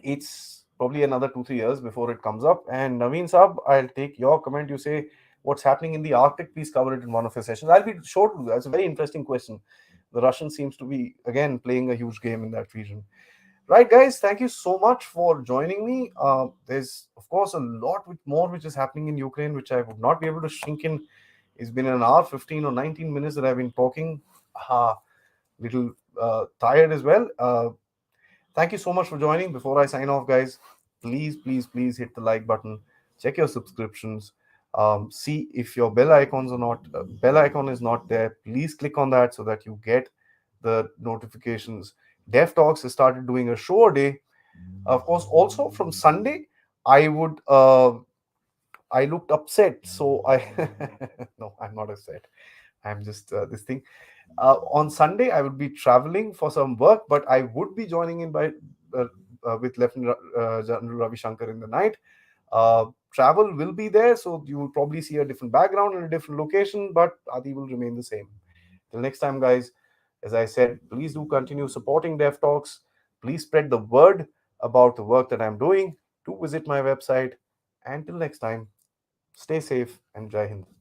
It's probably another 2-3 years before it comes up. And Naveen Saab, I'll take your comment. You say, what's happening in the Arctic? Please cover it in one of your sessions. I'll be sure to do that. It's a very interesting question. the Russian seems to be again playing a huge game in that region. Right, guys, thank you so much for joining me. There's, of course, a lot more which is happening in Ukraine, which I would not be able to shrink in. It's been an hour, 15 or 19 minutes that I've been talking. Little tired as well. Thank you so much for joining. Before I sign off, guys, please hit the like button. Check your subscriptions. See if your bell icons are not bell icon is not there. Please click on that so that you get the notifications. Dev Talks has started doing a show a day. Of course, also from Sunday, I would. I looked upset, so I no, I'm not upset. I'm just this thing. On Sunday, I would be traveling for some work, but I would be joining in by uh, with Lieutenant General Ravi Shankar in the night. Travel will be there, so you will probably see a different background and a different location, but Adi will remain the same. Till next time, guys, as I said, please do continue supporting Dev Talks. Please spread the word about the work that I'm doing. Do visit my website. Until next time, stay safe and Jai Hind.